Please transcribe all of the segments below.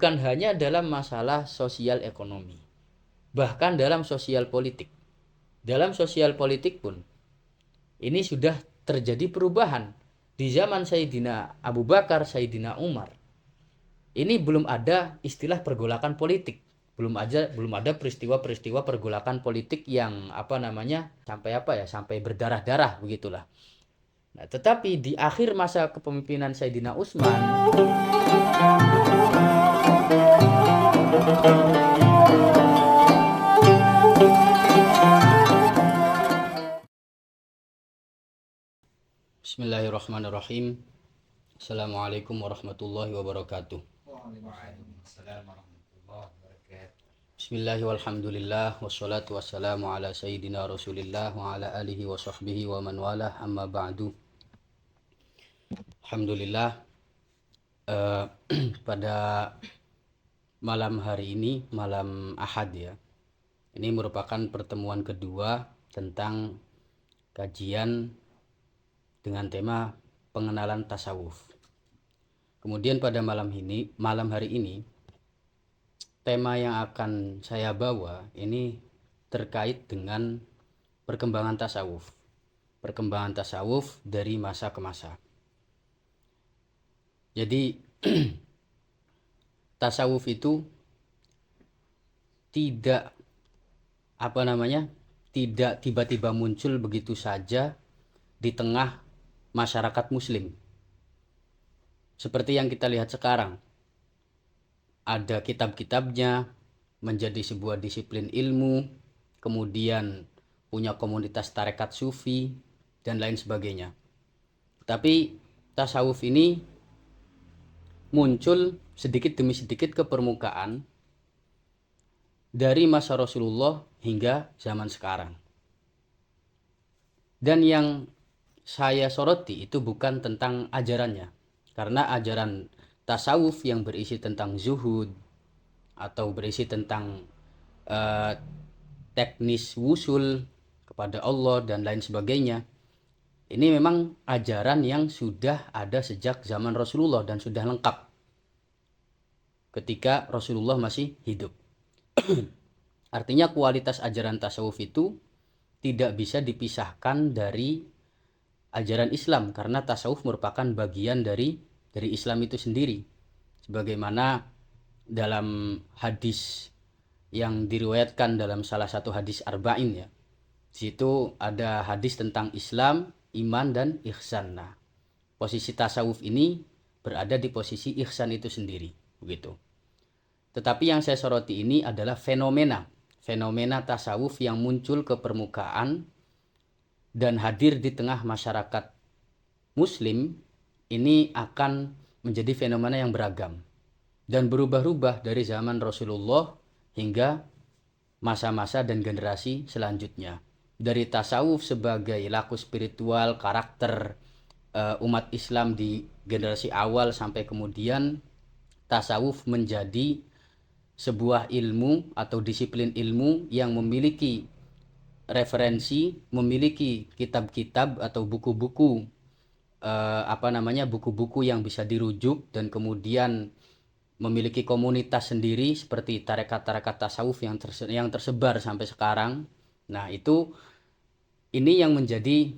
bukan hanya dalam masalah sosial ekonomi, bahkan dalam sosial politik. Dalam sosial politik pun ini sudah terjadi perubahan. Di zaman Sayyidina Abu Bakar, Sayyidina Umar, ini belum ada istilah pergolakan politik. Belum ada peristiwa-peristiwa pergolakan politik yang sampai berdarah-darah begitulah. Nah, tetapi di akhir masa kepemimpinan Sayyidina Utsman, Bismillahirrahmanirrahim. Assalamualaikum warahmatullahi wabarakatuh. Waalaikumsalam warahmatullahi wabarakatuh. Bismillah walhamdulillah wassalatu wassalamu ala sayyidina Rasulillah wa ala alihi wa sahbihi wa man walah, amma ba'du. Alhamdulillah, pada malam hari ini, malam Ahad ya, ini merupakan pertemuan kedua tentang kajian dengan tema pengenalan tasawuf. Kemudian pada malam hari ini, tema yang akan saya bawa ini terkait dengan perkembangan tasawuf. Perkembangan tasawuf dari masa ke masa. Jadi tasawuf itu tidak tiba-tiba muncul begitu saja di tengah masyarakat muslim. Seperti yang kita lihat sekarang, ada kitab-kitabnya, menjadi sebuah disiplin ilmu, kemudian punya komunitas tarekat sufi, dan lain sebagainya. Tapi tasawuf ini muncul sedikit demi sedikit ke permukaan dari masa Rasulullah hingga zaman sekarang. Dan yang saya soroti itu bukan tentang ajarannya, karena ajaran tasawuf yang berisi tentang zuhud atau berisi tentang teknis wusul kepada Allah dan lain sebagainya, ini memang ajaran yang sudah ada sejak zaman Rasulullah dan sudah lengkap ketika Rasulullah masih hidup. Artinya kualitas ajaran tasawuf itu tidak bisa dipisahkan dari ajaran Islam, karena tasawuf merupakan bagian dari Islam itu sendiri. Sebagaimana dalam hadis yang diriwayatkan dalam salah satu hadis arba'in ya, di situ ada hadis tentang Islam, iman, dan ihsan. Nah, posisi tasawuf ini berada di posisi ihsan itu sendiri, begitu. Tetapi yang saya soroti ini adalah fenomena tasawuf yang muncul ke permukaan dan hadir di tengah masyarakat muslim. Ini akan menjadi fenomena yang beragam dan berubah-ubah dari zaman Rasulullah hingga masa-masa dan generasi selanjutnya. Dari tasawuf sebagai laku spiritual, karakter umat Islam di generasi awal, sampai kemudian tasawuf menjadi sebuah ilmu atau disiplin ilmu yang memiliki referensi, memiliki kitab-kitab atau buku-buku buku-buku yang bisa dirujuk, dan kemudian memiliki komunitas sendiri seperti tarekat-tarekat tasawuf yang tersebar sampai sekarang. Nah, ini yang menjadi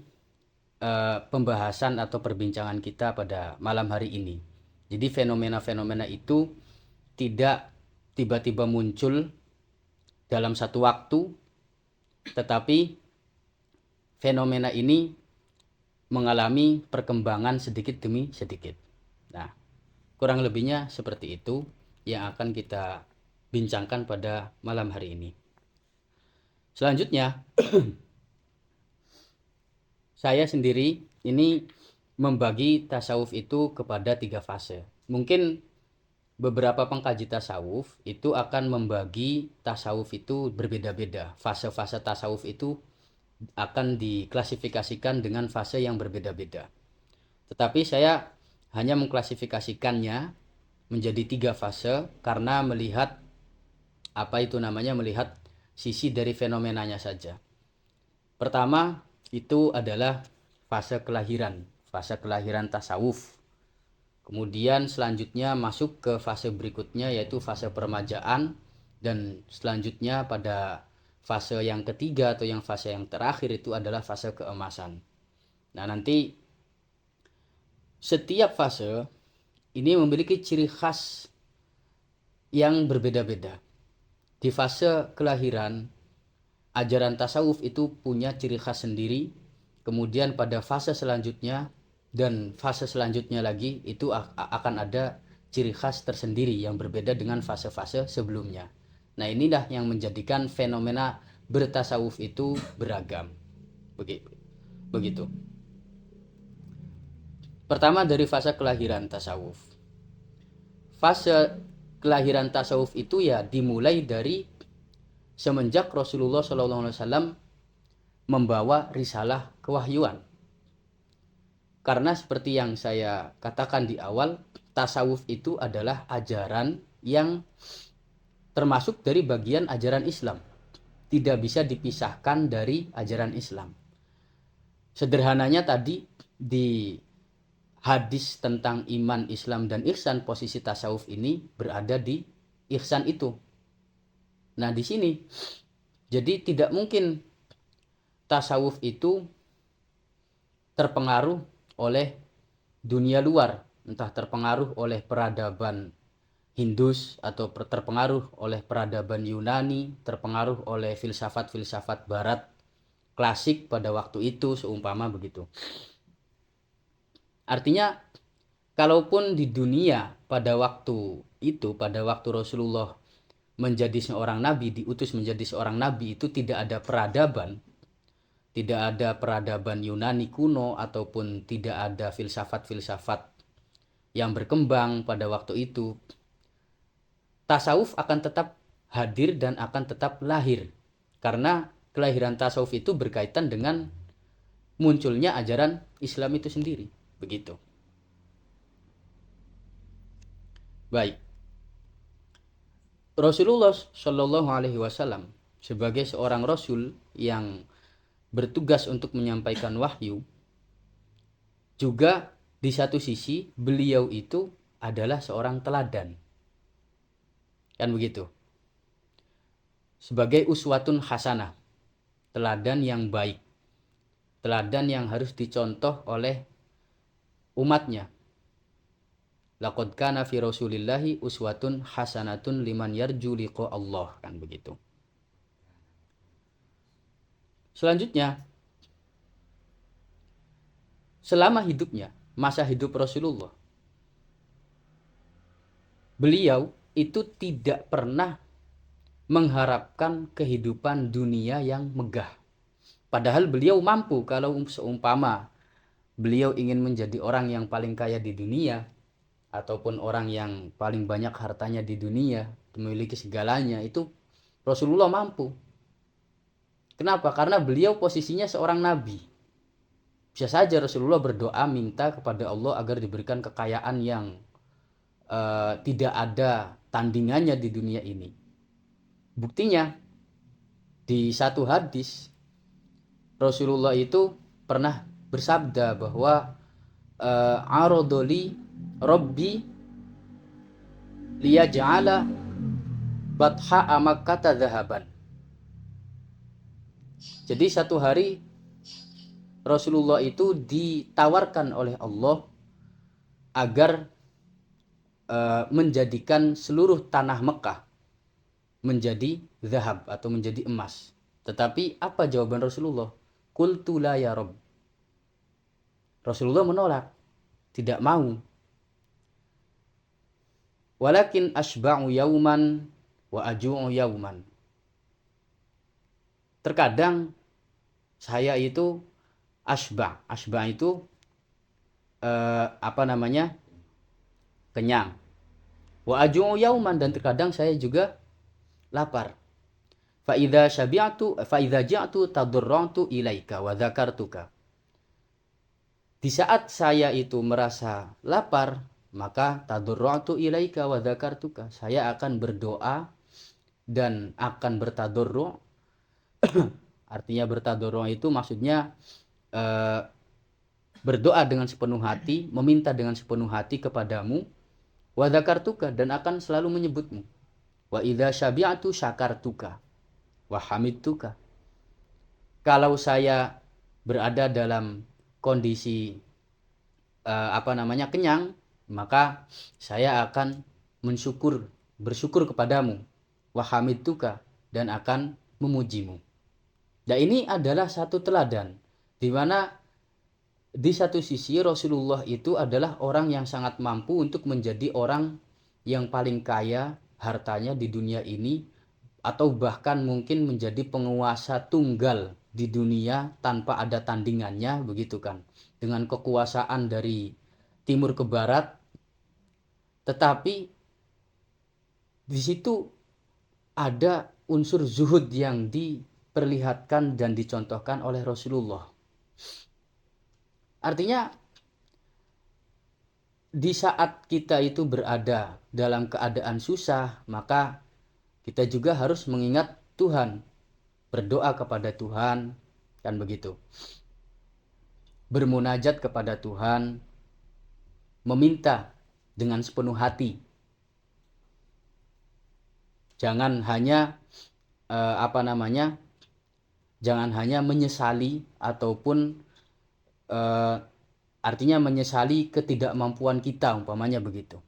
pembahasan atau perbincangan kita pada malam hari ini. Jadi fenomena-fenomena itu tidak tiba-tiba muncul dalam satu waktu, tetapi fenomena ini mengalami perkembangan sedikit demi sedikit. Nah, kurang lebihnya seperti itu yang akan kita bincangkan pada malam hari ini. Selanjutnya, saya sendiri ini membagi tasawuf itu kepada 3 fase. Mungkin beberapa pengkaji tasawuf itu akan membagi tasawuf itu berbeda-beda. Fase-fase tasawuf itu akan diklasifikasikan dengan fase yang berbeda-beda. Tetapi saya hanya mengklasifikasikannya menjadi 3 fase karena melihat melihat sisi dari fenomenanya saja. Pertama itu adalah fase kelahiran tasawuf. Kemudian selanjutnya masuk ke fase berikutnya yaitu fase peremajaan, dan selanjutnya pada fase yang ketiga atau yang fase yang terakhir itu adalah fase keemasan. Nah, nanti setiap fase ini memiliki ciri khas yang berbeda-beda. Di fase kelahiran, ajaran tasawuf itu punya ciri khas sendiri. Kemudian pada fase selanjutnya dan fase selanjutnya lagi itu akan ada ciri khas tersendiri yang berbeda dengan fase-fase sebelumnya. Nah, inilah yang menjadikan fenomena bertasawuf itu beragam. Begitu. Pertama dari fase kelahiran tasawuf. Fase kelahiran tasawuf itu ya dimulai dari semenjak Rasulullah SAW membawa risalah kewahyuan. Karena seperti yang saya katakan di awal, tasawuf itu adalah ajaran yang termasuk dari bagian ajaran Islam. Tidak bisa dipisahkan dari ajaran Islam. Sederhananya tadi di hadis tentang iman, Islam, dan ihsan, posisi tasawuf ini berada di ihsan itu. Nah, di sini jadi tidak mungkin tasawuf itu terpengaruh oleh dunia luar, entah terpengaruh oleh peradaban Hindus atau terpengaruh oleh peradaban Yunani, terpengaruh oleh filsafat-filsafat barat klasik pada waktu itu, seumpama begitu. Artinya, kalaupun di dunia pada waktu itu, pada waktu Rasulullah menjadi seorang nabi, diutus menjadi seorang nabi, itu tidak ada peradaban, tidak ada peradaban Yunani kuno ataupun tidak ada filsafat-filsafat yang berkembang pada waktu itu, tasawuf akan tetap hadir dan akan tetap lahir. Karena kelahiran tasawuf itu berkaitan dengan munculnya ajaran Islam itu sendiri. Begitu. Baik. Rasulullah Shallallahu Alaihi Wasallam sebagai seorang Rasul yang bertugas untuk menyampaikan wahyu, juga di satu sisi beliau itu adalah seorang teladan. Kan begitu. Sebagai uswatun hasanah, teladan yang baik, teladan yang harus dicontoh oleh umatnya. Laqad kana fi Rasulillahi uswatun hasanatun liman yarju liqa Allah, kan begitu. Selanjutnya, selama hidupnya, masa hidup Rasulullah, beliau itu tidak pernah mengharapkan kehidupan dunia yang megah. Padahal beliau mampu. Kalau seumpama beliau ingin menjadi orang yang paling kaya di dunia, ataupun orang yang paling banyak hartanya di dunia, memiliki segalanya, itu Rasulullah mampu. Kenapa? Karena beliau posisinya seorang nabi. Bisa saja Rasulullah berdoa minta kepada Allah agar diberikan kekayaan yang tidak ada tandingannya di dunia ini. Buktinya, di satu hadis Rasulullah itu pernah bersabda bahwa aradoli Rabbi liyaj'ala batha Makkah dhahaban. Jadi satu hari Rasulullah itu ditawarkan oleh Allah agar menjadikan seluruh tanah Mekah menjadi zahab atau menjadi emas. Tetapi apa jawaban Rasulullah? Qultu la ya Rabb. Rasulullah menolak, tidak mau. Walakin asba'u yauman wa aju'u yauman. Terkadang saya itu asba itu kenyang. Wa aju'u yauman, dan terkadang saya juga lapar. Fa idza ja'tu tadarra'tu ilaika wa dzakartuka. Di saat saya itu merasa lapar, maka tadarra'tu ilaika wa dzakartuka, saya akan berdoa dan akan bertadarru'. Artinya bertadarru' itu maksudnya berdoa dengan sepenuh hati, meminta dengan sepenuh hati kepadamu, wa dzakartuka, dan akan selalu menyebutmu, wa idza syabi'tu syakartuka wa hamidtuka. Kalau saya berada dalam kondisi kenyang, maka saya akan bersyukur kepadamu, wa hamidtuka, dan akan memujimu. Dan ini adalah satu teladan di mana di satu sisi Rasulullah itu adalah orang yang sangat mampu untuk menjadi orang yang paling kaya hartanya di dunia ini, atau bahkan mungkin menjadi penguasa tunggal di dunia tanpa ada tandingannya, begitu kan, dengan kekuasaan dari timur ke barat. Tetapi di situ ada unsur zuhud yang diperlihatkan dan dicontohkan oleh Rasulullah. Artinya di saat kita itu berada dalam keadaan susah, maka kita juga harus mengingat Tuhan, berdoa kepada Tuhan, kan begitu. Bermunajat kepada Tuhan, meminta dengan sepenuh hati. Jangan hanya jangan hanya menyesali ataupun artinya menyesali ketidakmampuan kita, umpamanya begitu.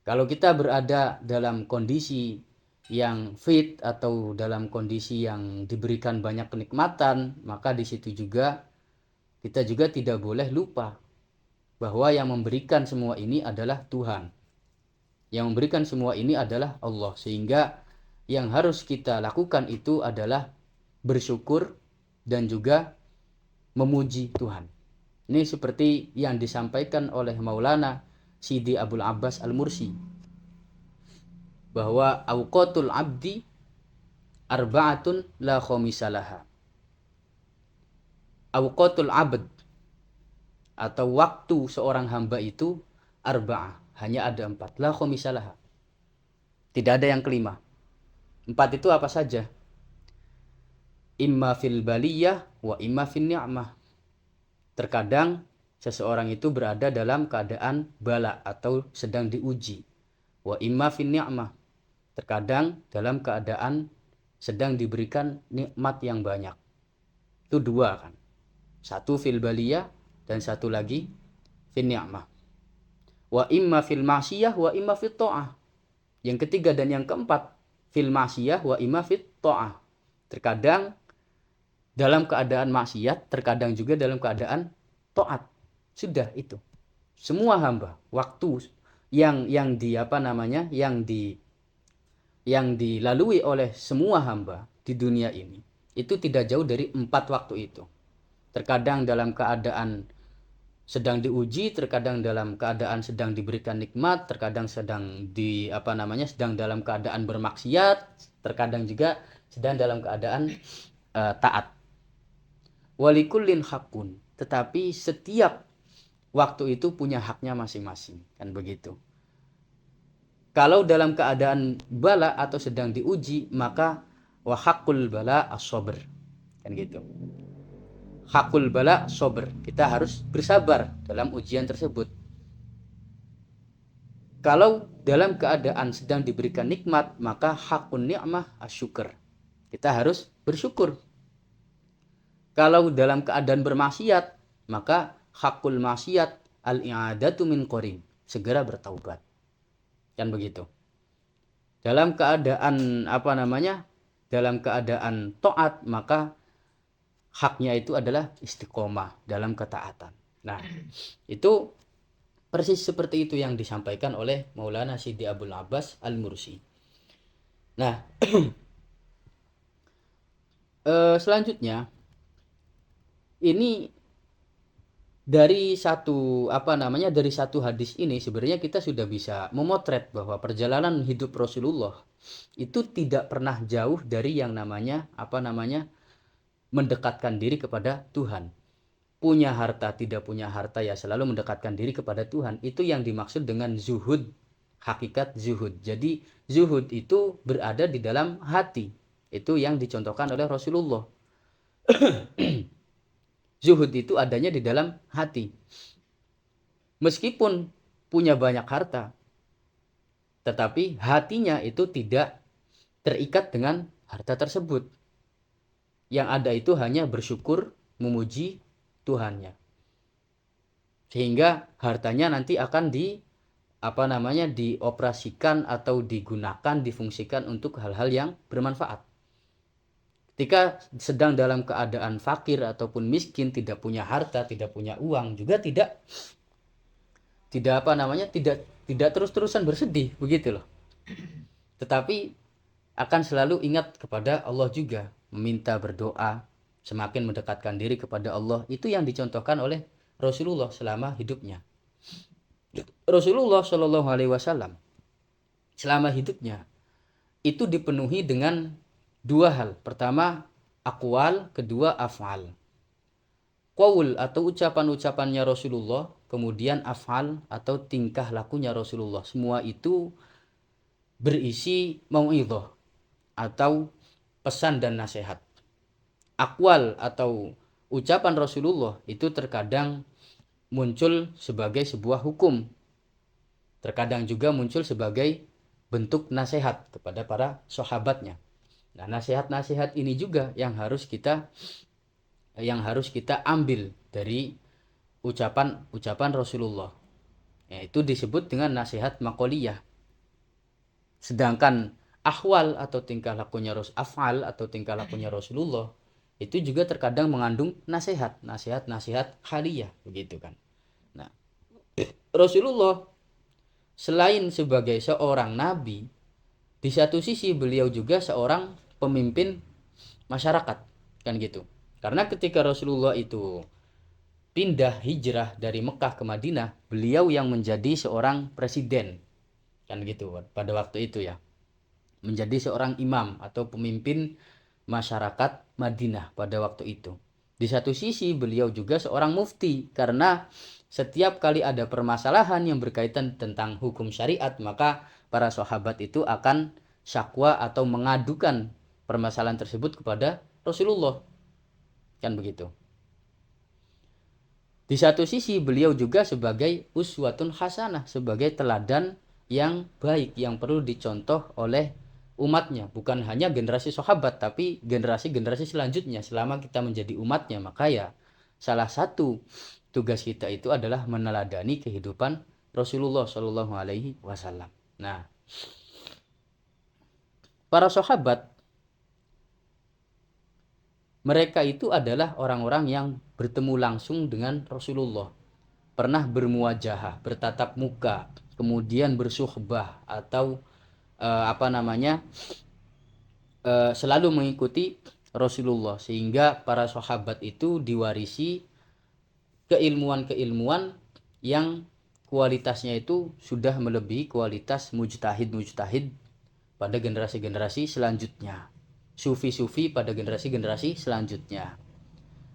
Kalau kita berada dalam kondisi yang fit atau dalam kondisi yang diberikan banyak kenikmatan, maka di situ juga kita juga tidak boleh lupa bahwa yang memberikan semua ini adalah Tuhan. Yang memberikan semua ini adalah Allah. Sehingga yang harus kita lakukan itu adalah bersyukur dan juga memuji Tuhan. Ini seperti yang disampaikan oleh Maulana Sidi Abul Abbas Al-Mursi, bahwa awqatul abdi arba'atun la khomisalaha. Awqatul abd atau waktu seorang hamba itu arba'ah, hanya ada 4, la khomisalaha, tidak ada yang kelima. 4 itu apa saja? Imma fil baliyah wa imma fil ni'mah. Terkadang seseorang itu berada dalam keadaan bala atau sedang diuji. Wa imma fin ni'mah. Terkadang dalam keadaan sedang diberikan nikmat yang banyak. Itu 2 kan. 1 fil baliyah dan 1 lagi fin ni'mah. Wa imma fil ma'siyah wa imma fit ta'ah. Yang ketiga dan yang keempat, fil ma'siyah wa imma fit ta'ah. Terkadang dalam keadaan maksiat, terkadang juga dalam keadaan taat. Sudah itu. Semua hamba, waktu yang dilalui oleh semua hamba di dunia ini itu tidak jauh dari 4 waktu itu. Terkadang dalam keadaan sedang diuji, terkadang dalam keadaan sedang diberikan nikmat, terkadang sedang dalam keadaan bermaksiat, terkadang juga sedang dalam keadaan taat. Walikullin hakun, tetapi setiap waktu itu punya haknya masing-masing, kan begitu. Kalau dalam keadaan bala atau sedang diuji, maka wa haqqul bala as-sabr, kan gitu. Hakul bala sabr, kita harus bersabar dalam ujian tersebut. Kalau dalam keadaan sedang diberikan nikmat, maka hakun ni'mah asyukur, kita harus bersyukur. Kalau dalam keadaan bermaksiat, maka hakul maksiat al-i'adatu min qarin, segera bertaubat, kan begitu. Dalam keadaan dalam keadaan taat, maka haknya itu adalah istiqomah dalam ketaatan. Nah, itu persis seperti itu yang disampaikan oleh Maulana Sidi Abul Abbas Al-Mursi. Nah, selanjutnya ini dari satu hadis ini sebenarnya kita sudah bisa memotret bahwa perjalanan hidup Rasulullah itu tidak pernah jauh dari yang namanya mendekatkan diri kepada Tuhan. Punya harta, tidak punya harta, ya selalu mendekatkan diri kepada Tuhan. Itu yang dimaksud dengan zuhud, hakikat zuhud. Jadi zuhud itu berada di dalam hati. Itu yang dicontohkan oleh Rasulullah. Zuhud itu adanya di dalam hati. Meskipun punya banyak harta, tetapi hatinya itu tidak terikat dengan harta tersebut. Yang ada itu hanya bersyukur, memuji Tuhannya. Sehingga hartanya nanti akan dioperasikan atau digunakan, difungsikan untuk hal-hal yang bermanfaat. Ketika sedang dalam keadaan fakir ataupun miskin, tidak punya harta, tidak punya uang, juga tidak terus-terusan bersedih, begitu loh. Tetapi akan selalu ingat kepada Allah juga, meminta, berdoa, semakin mendekatkan diri kepada Allah. Itu yang dicontohkan oleh Rasulullah selama hidupnya. Rasulullah Shallallahu Alaihi Wasallam selama hidupnya itu dipenuhi dengan dua hal. Pertama, aqwal, kedua af'al. Qaul atau ucapan-ucapannya Rasulullah, kemudian af'al atau tingkah lakunya Rasulullah. Semua itu berisi mau'idhah atau pesan dan nasihat. Aqwal atau ucapan Rasulullah itu terkadang muncul sebagai sebuah hukum. Terkadang juga muncul sebagai bentuk nasihat kepada para sahabatnya. Nah, nasihat-nasihat ini juga yang harus kita ambil dari ucapan Rasulullah. Itu disebut dengan nasihat maqoliyah. Sedangkan ahwal atau tingkah lakunya afal atau tingkah lakunya Rasulullah itu juga terkadang mengandung nasihat haliyah, begitu kan. Nah, Rasulullah selain sebagai seorang nabi, di satu sisi beliau juga seorang pemimpin masyarakat, kan gitu. Karena ketika Rasulullah itu pindah hijrah dari Mekah ke Madinah, beliau yang menjadi seorang presiden, kan gitu pada waktu itu ya. Menjadi seorang imam atau pemimpin masyarakat Madinah pada waktu itu. Di satu sisi beliau juga seorang mufti, karena setiap kali ada permasalahan yang berkaitan tentang hukum syariat, maka para sahabat itu akan syakwa atau mengadukan permasalahan tersebut kepada Rasulullah, kan begitu. Di satu sisi beliau juga sebagai uswatun hasanah, sebagai teladan yang baik yang perlu dicontoh oleh umatnya, bukan hanya generasi sahabat tapi generasi-generasi selanjutnya. Selama kita menjadi umatnya, maka ya salah satu tugas kita itu adalah meneladani kehidupan Rasulullah Shallallahu Alaihi Wasallam. Nah, para sahabat mereka itu adalah orang-orang yang bertemu langsung dengan Rasulullah, pernah bermuwajahah, bertatap muka, kemudian bersuhbah atau selalu mengikuti Rasulullah, sehingga para sahabat itu diwarisi keilmuan-keilmuan yang kualitasnya itu sudah melebihi kualitas mujtahid pada generasi-generasi selanjutnya, sufi-sufi pada generasi-generasi selanjutnya.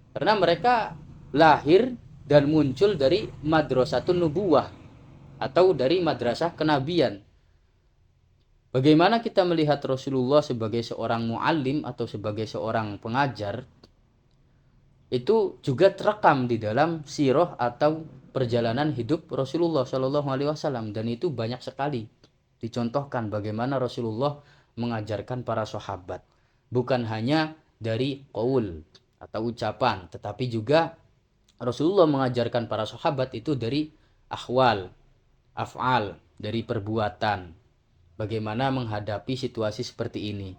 Karena mereka lahir dan muncul dari madrasatun nubuwah atau dari madrasah kenabian. Bagaimana kita melihat Rasulullah sebagai seorang muallim atau sebagai seorang pengajar, itu juga terekam di dalam sirah atau perjalanan hidup Rasulullah Shallallahu Alaihi Wasallam, dan itu banyak sekali dicontohkan bagaimana Rasulullah mengajarkan para sahabat, bukan hanya dari qaul atau ucapan, tetapi juga Rasulullah mengajarkan para sahabat itu dari ahwal, af'al, dari perbuatan, bagaimana menghadapi situasi seperti ini.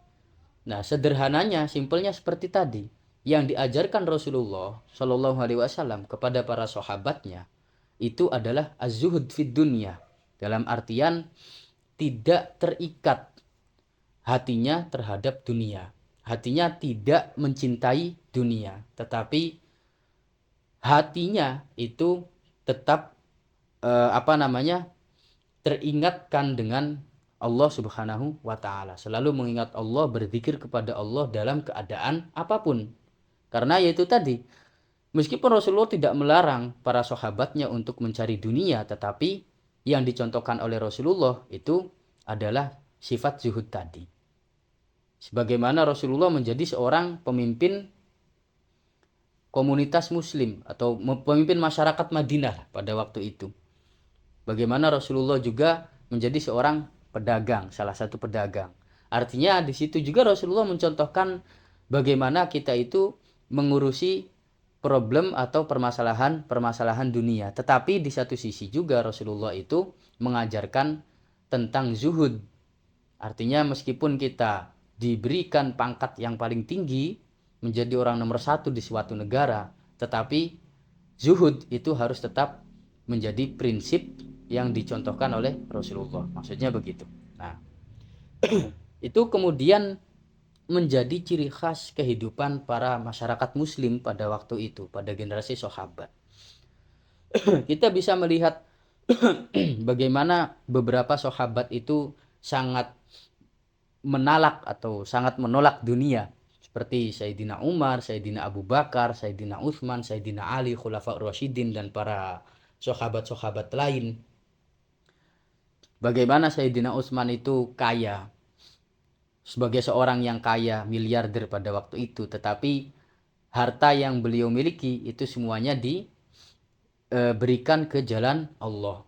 Nah, sederhananya, simpelnya seperti tadi, yang diajarkan Rasulullah Shallallahu Alaihi Wasallam kepada para sahabatnya itu adalah az-zuhud fid dunya, dalam artian tidak terikat hatinya terhadap dunia, hatinya tidak mencintai dunia, tetapi hatinya itu tetap teringatkan dengan Allah Subhanahu wa Ta'ala, selalu mengingat Allah, berzikir kepada Allah dalam keadaan apapun. Karena yaitu tadi, meskipun Rasulullah tidak melarang para sahabatnya untuk mencari dunia, tetapi yang dicontohkan oleh Rasulullah itu adalah sifat zuhud tadi. Sebagaimana Rasulullah menjadi seorang pemimpin komunitas muslim atau pemimpin masyarakat Madinah pada waktu itu. Bagaimana Rasulullah juga menjadi seorang pedagang, salah satu pedagang. Artinya di situ juga Rasulullah mencontohkan bagaimana kita itu mengurusi problem atau permasalahan dunia. Tetapi di satu sisi juga Rasulullah itu mengajarkan tentang zuhud. Artinya meskipun kita diberikan pangkat yang paling tinggi, menjadi orang nomor satu di suatu negara, tetapi zuhud itu harus tetap menjadi prinsip yang dicontohkan oleh Rasulullah. Maksudnya begitu. Nah, itu kemudian menjadi ciri khas kehidupan para masyarakat muslim pada waktu itu, pada generasi sahabat. Kita bisa melihat bagaimana beberapa sahabat itu sangat menalak atau sangat menolak dunia, seperti Sayyidina Umar, Sayyidina Abu Bakar, Sayyidina Utsman, Sayyidina Ali, Khulafaur Rasyidin, dan para sahabat-sahabat lain. Bagaimana Sayyidina Utsman itu kaya, sebagai seorang yang kaya, miliarder pada waktu itu, tetapi harta yang beliau miliki itu semuanya diberikan ke jalan Allah.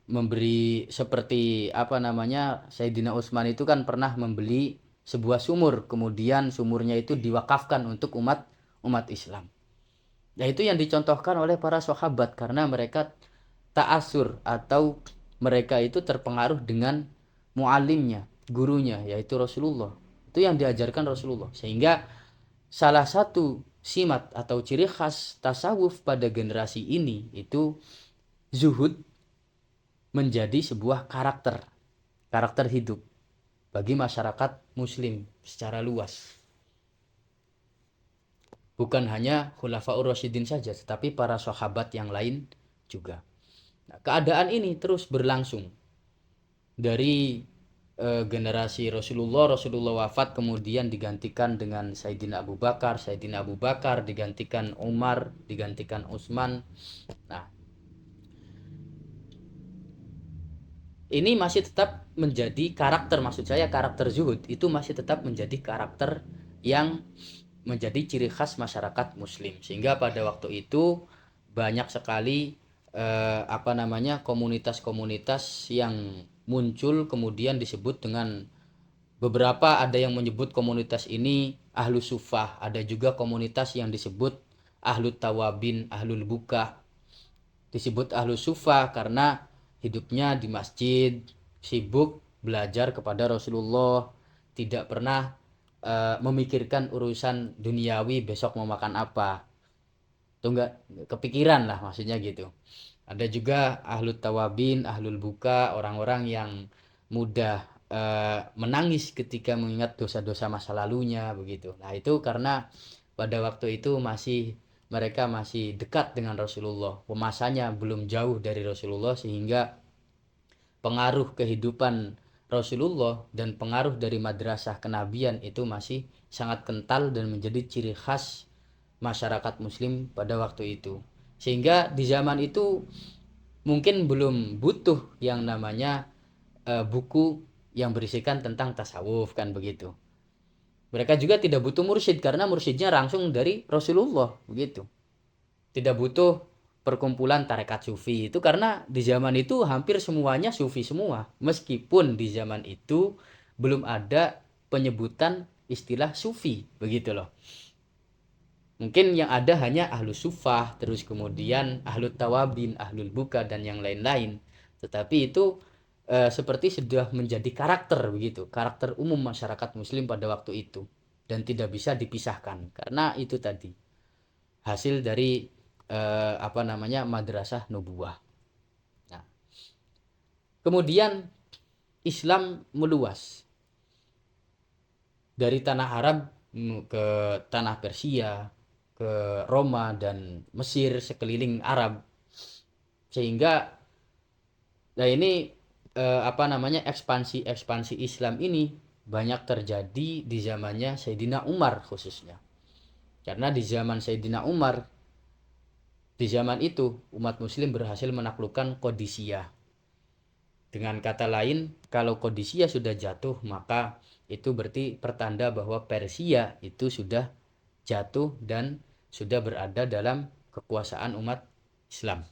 Memberi seperti Sayyidina Utsman itu kan pernah membeli sebuah sumur, kemudian sumurnya itu diwakafkan untuk umat Islam. Nah, itu yang dicontohkan oleh para sahabat karena mereka ta'asur atau mereka itu terpengaruh dengan muallimnya, gurunya, yaitu Rasulullah. Itu yang diajarkan Rasulullah. Sehingga salah satu simat atau ciri khas tasawuf pada generasi ini itu zuhud menjadi sebuah karakter hidup bagi masyarakat muslim secara luas. Bukan hanya Khulafaur Rasyidin saja, tetapi para sahabat yang lain juga. Nah, keadaan ini terus berlangsung dari generasi Rasulullah wafat, kemudian digantikan dengan Sayyidina Abu Bakar digantikan Umar, digantikan Utsman. Nah, ini masih tetap menjadi karakter, maksud saya karakter zuhud itu masih tetap menjadi karakter yang menjadi ciri khas masyarakat muslim, sehingga pada waktu itu banyak sekali komunitas-komunitas yang muncul kemudian disebut dengan beberapa, ada yang menyebut komunitas ini Ahlus Sufah, ada juga komunitas yang disebut Ahlut Tawabin, Ahlul Buka. Disebut Ahlus Sufah karena hidupnya di masjid, sibuk belajar kepada Rasulullah, tidak pernah memikirkan urusan duniawi besok mau makan apa. Itu enggak kepikiran lah, maksudnya gitu. Ada juga Ahlut Tawabin, Ahlul Buka, orang-orang yang mudah menangis ketika mengingat dosa-dosa masa lalunya begitu. Nah, itu karena pada waktu itu mereka masih dekat dengan Rasulullah, masanya belum jauh dari Rasulullah, sehingga pengaruh kehidupan Rasulullah dan pengaruh dari madrasah kenabian itu masih sangat kental dan menjadi ciri khas masyarakat muslim pada waktu itu. Sehingga di zaman itu mungkin belum butuh yang namanya buku yang berisikan tentang tasawuf, kan begitu. Mereka juga tidak butuh mursyid karena mursyidnya langsung dari Rasulullah begitu. Tidak butuh perkumpulan tarekat sufi, itu karena di zaman itu hampir semuanya sufi semua, meskipun di zaman itu belum ada penyebutan istilah sufi begitu loh. Mungkin yang ada hanya Ahlus Sufah, terus kemudian Ahlut Tawabin, Ahlul Buka, dan yang lain-lain. Tetapi itu seperti sudah menjadi karakter begitu, karakter umum masyarakat muslim pada waktu itu, dan tidak bisa dipisahkan karena itu tadi hasil dari madrasah nubuwah. Nah, kemudian Islam meluas dari tanah Arab ke tanah Persia, ke Roma dan Mesir, sekeliling Arab, sehingga ini ekspansi Islam ini banyak terjadi di zamannya Sayyidina Umar khususnya, karena di zaman Sayyidina Umar, di zaman itu umat muslim berhasil menaklukkan Qadisiyah. Dengan kata lain, kalau Qadisiyah sudah jatuh, maka itu berarti pertanda bahwa Persia itu sudah jatuh dan sudah berada dalam kekuasaan umat Islam.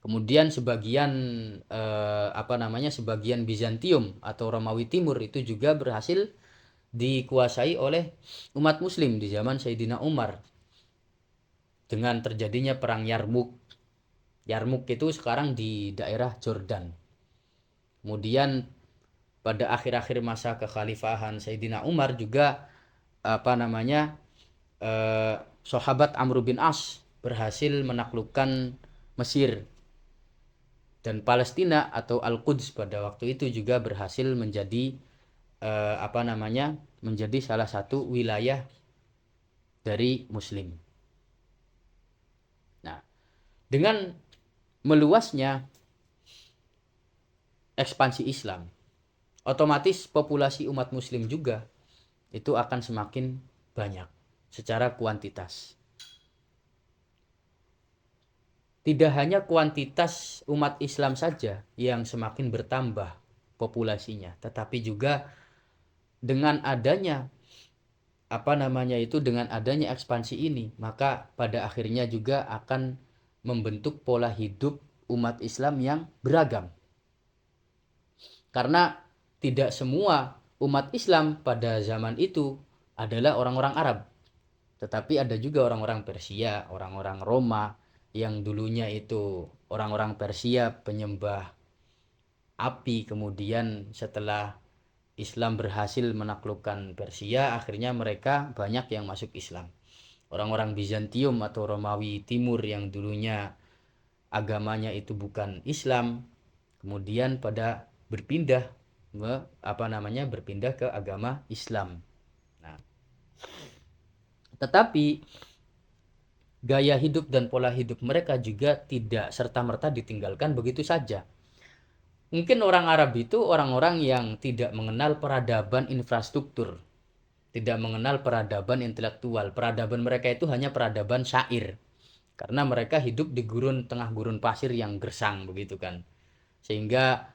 Kemudian sebagian Bizantium atau Romawi Timur itu juga berhasil dikuasai oleh umat Muslim di zaman Sayyidina Umar dengan terjadinya perang Yarmuk. Yarmuk itu sekarang di daerah Jordan. Kemudian pada akhir-akhir masa kekhalifahan Sayyidina Umar juga sahabat Amr bin As berhasil menaklukkan Mesir, dan Palestina atau Al-Quds pada waktu itu juga berhasil menjadi menjadi salah satu wilayah dari Muslim. Nah, dengan meluasnya ekspansi Islam, otomatis populasi umat Muslim juga itu akan semakin banyak secara kuantitas. Tidak hanya kuantitas umat Islam saja yang semakin bertambah populasinya, tetapi juga dengan adanya dengan adanya ekspansi ini, maka pada akhirnya juga akan membentuk pola hidup umat Islam yang beragam. Karena tidak semua umat Islam pada zaman itu adalah orang-orang Arab, tetapi ada juga orang-orang Persia, orang-orang Roma, yang dulunya itu orang-orang Persia penyembah api, kemudian setelah Islam berhasil menaklukkan Persia, akhirnya mereka banyak yang masuk Islam. Orang-orang Bizantium atau Romawi Timur yang dulunya agamanya itu bukan Islam, kemudian pada berpindah ke agama Islam. Nah, tetapi gaya hidup dan pola hidup mereka juga tidak serta-merta ditinggalkan begitu saja. Mungkin orang Arab itu orang-orang yang tidak mengenal peradaban infrastruktur, tidak mengenal peradaban intelektual. Peradaban mereka itu hanya peradaban syair, karena mereka hidup di tengah gurun pasir yang gersang begitu kan, sehingga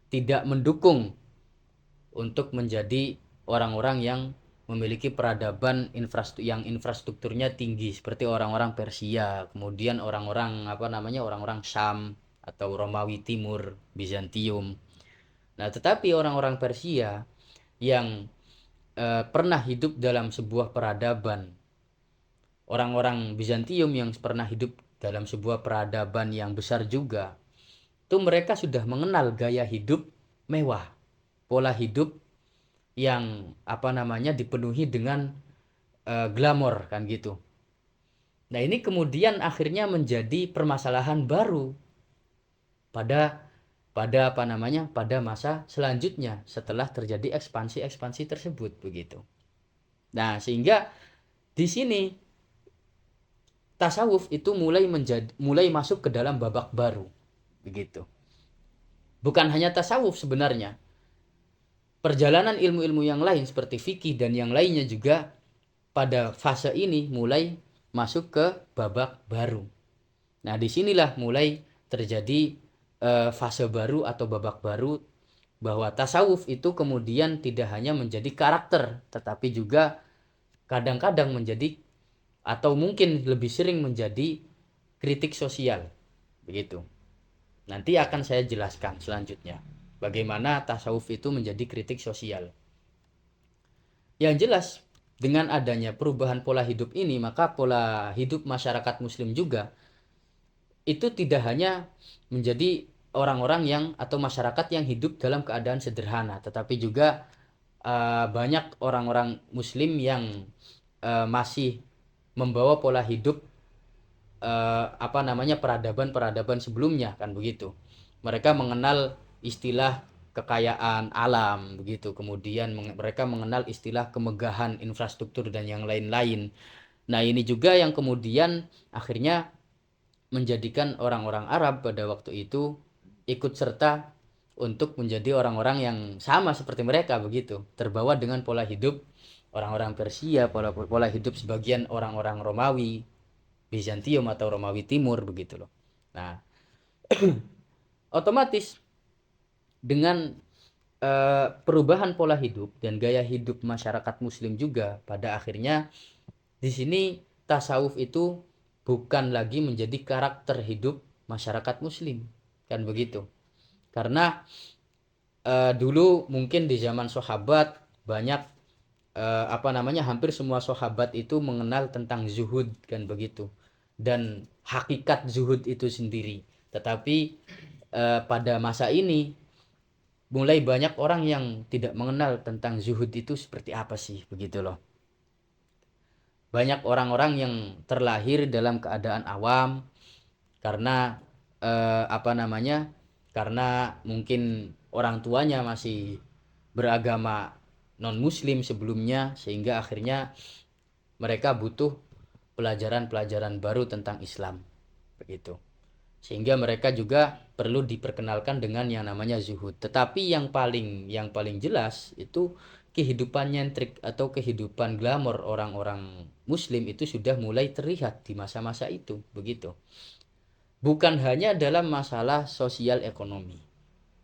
tidak mendukung untuk menjadi orang-orang yang memiliki peradaban infrastrukturnya tinggi seperti orang-orang Persia, kemudian orang-orang Syam atau Romawi Timur, Bizantium. Nah, tetapi orang-orang Persia yang pernah hidup dalam sebuah peradaban, orang-orang Bizantium yang pernah hidup dalam sebuah peradaban yang besar juga, itu mereka sudah mengenal gaya hidup mewah, pola hidup yang dipenuhi dengan glamor kan gitu. Nah, ini kemudian akhirnya menjadi permasalahan baru pada masa selanjutnya setelah terjadi ekspansi tersebut begitu. Nah, sehingga di sini tasawuf itu mulai masuk ke dalam babak baru begitu. Bukan hanya tasawuf sebenarnya, perjalanan ilmu-ilmu yang lain seperti fikih dan yang lainnya juga pada fase ini mulai masuk ke babak baru. Nah, disinilah mulai terjadi fase baru atau babak baru, bahwa tasawuf itu kemudian tidak hanya menjadi karakter, tetapi juga kadang-kadang menjadi atau mungkin lebih sering menjadi kritik sosial begitu. Nanti akan saya jelaskan selanjutnya bagaimana tasawuf itu menjadi kritik sosial. Yang jelas, dengan adanya perubahan pola hidup ini, maka pola hidup masyarakat Muslim juga itu tidak hanya menjadi orang-orang yang atau masyarakat yang hidup dalam keadaan sederhana, tetapi juga banyak orang-orang Muslim yang masih membawa pola hidup peradaban sebelumnya kan begitu. Mereka mengenal istilah kekayaan alam begitu, kemudian mereka mengenal istilah kemegahan infrastruktur dan yang lain-lain. Nah, ini juga yang kemudian akhirnya menjadikan orang-orang Arab pada waktu itu ikut serta untuk menjadi orang-orang yang sama seperti mereka begitu, terbawa dengan pola hidup orang-orang Persia, pola hidup sebagian orang-orang Romawi Bizantium atau Romawi Timur begitu loh. Nah, otomatis dengan perubahan pola hidup dan gaya hidup masyarakat muslim juga pada akhirnya di sini tasawuf itu bukan lagi menjadi karakter hidup masyarakat muslim, kan begitu. Karena dulu mungkin di zaman sahabat banyak hampir semua sahabat itu mengenal tentang zuhud, kan begitu, dan hakikat zuhud itu sendiri. Tetapi pada masa ini mulai banyak orang yang tidak mengenal tentang zuhud itu seperti apa sih, begitu loh. Banyak orang-orang yang terlahir dalam keadaan awam karena eh, apa namanya karena mungkin orang tuanya masih beragama non muslim sebelumnya, sehingga akhirnya mereka butuh pelajaran-pelajaran baru tentang Islam, begitu. Sehingga mereka juga perlu diperkenalkan dengan yang namanya zuhud. Tetapi yang paling jelas itu kehidupan nyentrik atau kehidupan glamor orang-orang muslim itu sudah mulai terlihat di masa-masa itu, begitu. Bukan hanya dalam masalah sosial ekonomi,